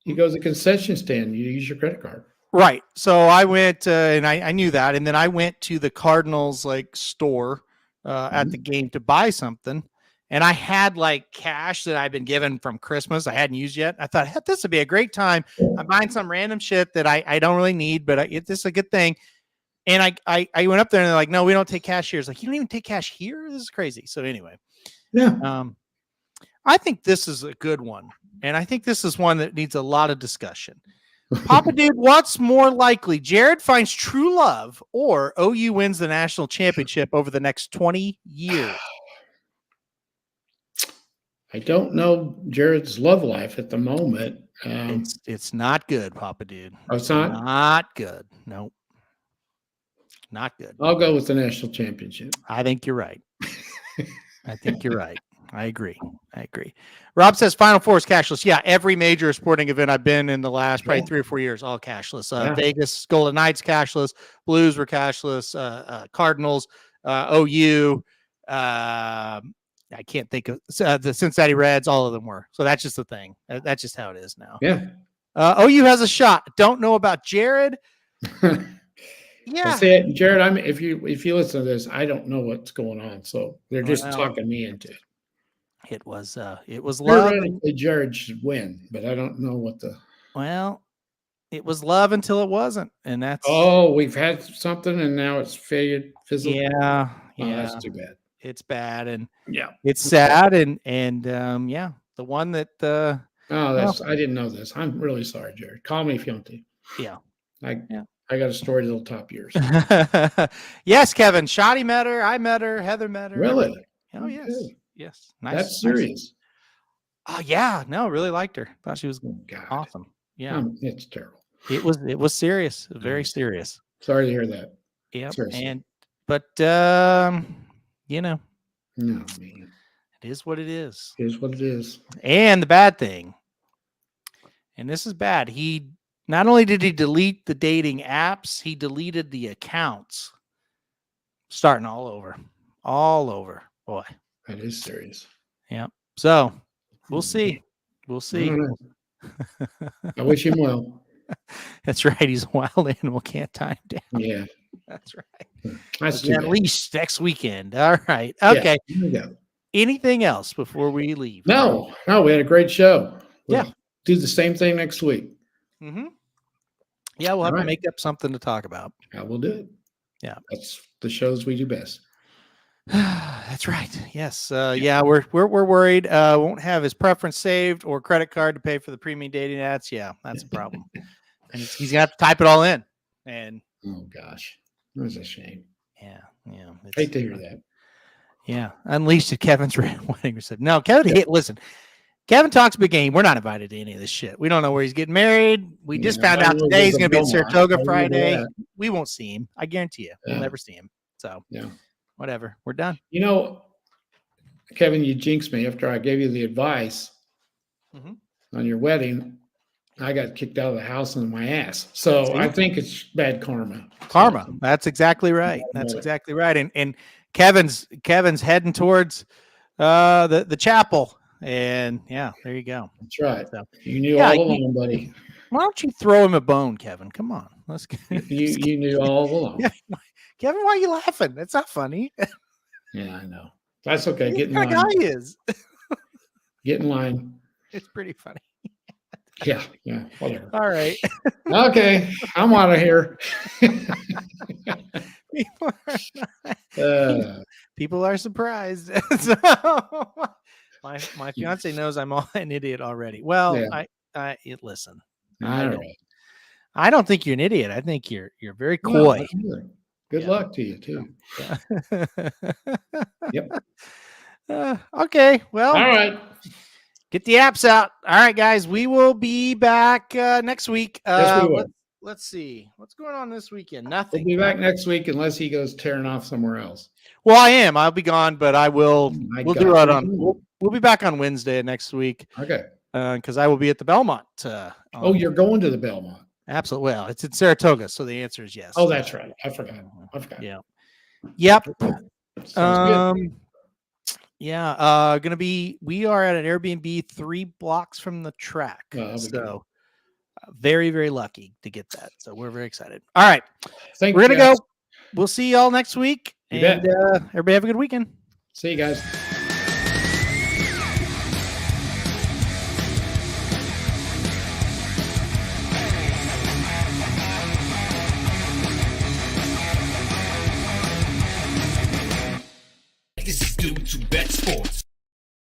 You go to the concession stand, you use your credit card. right. So I went and I knew that. And then I went to the Cardinals like store at the game to buy something. And I had like cash that I'd been given from Christmas. I hadn't used yet. I thought, hey, this would be a great time. I'm buying some random shit that I don't really need, but this is a good thing. And I went up there and they're like, no, we don't take cash here. It's like, you don't even take cash here? This is crazy. So anyway, I think this is a good one. And I think this is one that needs a lot of discussion. Papa Dude, what's more likely? Jared finds true love or OU wins the national championship over the next 20 years? I don't know Jared's love life at the moment. It's not good, Papa Dude. Oh, it's not? Not good. Nope. Not good. I'll go with the national championship. I think you're right. I think you're right. I agree. Rob says Final Four is cashless. Yeah, every major sporting event I've been in the last probably 3 or 4 years, all cashless. Vegas, Golden Knights cashless. Blues were cashless. Cardinals, OU. I can't think of the Cincinnati Reds. All of them were. So that's just the thing. That's just how it is now. Yeah. OU has a shot. Don't know about Jared. Yeah. See, Jared, if you listen to this, I don't know what's going on. So they're just talking me into it. It was love. Theoretically, Jared should win, but I don't know what the. Well, it was love until it wasn't, and that's. Oh, we've had something, and now it's faded. Yeah. Oh, that's too bad. It's bad, and yeah, it's sad, and the one that. I didn't know this. I'm really sorry, Jared. Call me if you want to. Yeah. I got a story that'll top yours. Yes, Kevin. Shotty met her. I met her. Heather met her. Really? Oh, yes. Okay. Yes. Nice. That's serious. Oh, yeah. No, really liked her. Thought she was awesome. Yeah. It's terrible. It was serious. Very serious. Sorry to hear that. Yeah. Seriously. But no, man. It is what it is. It is what it is. And the bad thing, and this is bad, he not only did he delete the dating apps, he deleted the accounts. Starting all over. Boy. That is serious. Yeah. So we'll see. I wish him well. That's right. He's a wild animal. Can't tie him down. Yeah. That's right. That's at least next weekend. All right. Okay. Yeah, here we go. Anything else before we leave? No, we had a great show. We'll do the same thing next week. Mm-hmm. Yeah, we'll have to make up something to talk about. Yeah, we'll do it. Yeah. That's the shows we do best. That's right. Yes. We're worried. Won't have his preference saved or credit card to pay for the premium dating ads. Yeah, that's a problem. And he's gonna have to type it all in. And oh gosh, that was a shame. Yeah. Hate to hear that. Yeah, unleashed at Kevin's wedding reception. No, Kevin. Listen, Kevin talks big game. We're not invited to any of this shit. We don't know where he's getting married. We just found out today he's going to be in Saratoga Friday. We won't see him. I guarantee you, we'll never see him. So whatever. We're done. You know, Kevin, you jinxed me after I gave you the advice on your wedding. I got kicked out of the house on my ass. So I think it's bad karma. That's exactly right. Exactly right. And Kevin's heading towards the chapel. And there you go. That's right. So, you knew all along, buddy. Why don't you throw him a bone, Kevin? Come on. Let's get you knew all along. Kevin, why are you laughing? That's not funny. Yeah, I know. That's okay. Get in line. Guy is. Get in line. It's pretty funny. Yeah, whatever. All right. Okay, I'm out of here. People are surprised. So, my fiance knows I'm an idiot already. Well, I listen. I don't think you're an idiot. I think you're very coy. Good luck to you too. Yep. Okay. Well. All right. Get the apps out. All right, guys. We will be back next week. Yes, we will. Let's see. What's going on this weekend? Nothing. We'll be back next week unless he goes tearing off somewhere else. Well, I am. I'll be gone, but I will. We'll do it on. We'll be back on Wednesday next week. Okay. Because I will be at the Belmont. You're going to the Belmont. Absolutely. Well, it's in Saratoga, so the answer is yes. Oh, that's right. I forgot. Yeah. Yep. Sounds good. Yeah. We are at an Airbnb 3 blocks from the track. Well, So very, very lucky to get that. So we're very excited. All right. Thank We're you, going to guys. go. We'll see y'all next week. You And bet. everybody have a good weekend. See you guys. This is due to Bet Sports.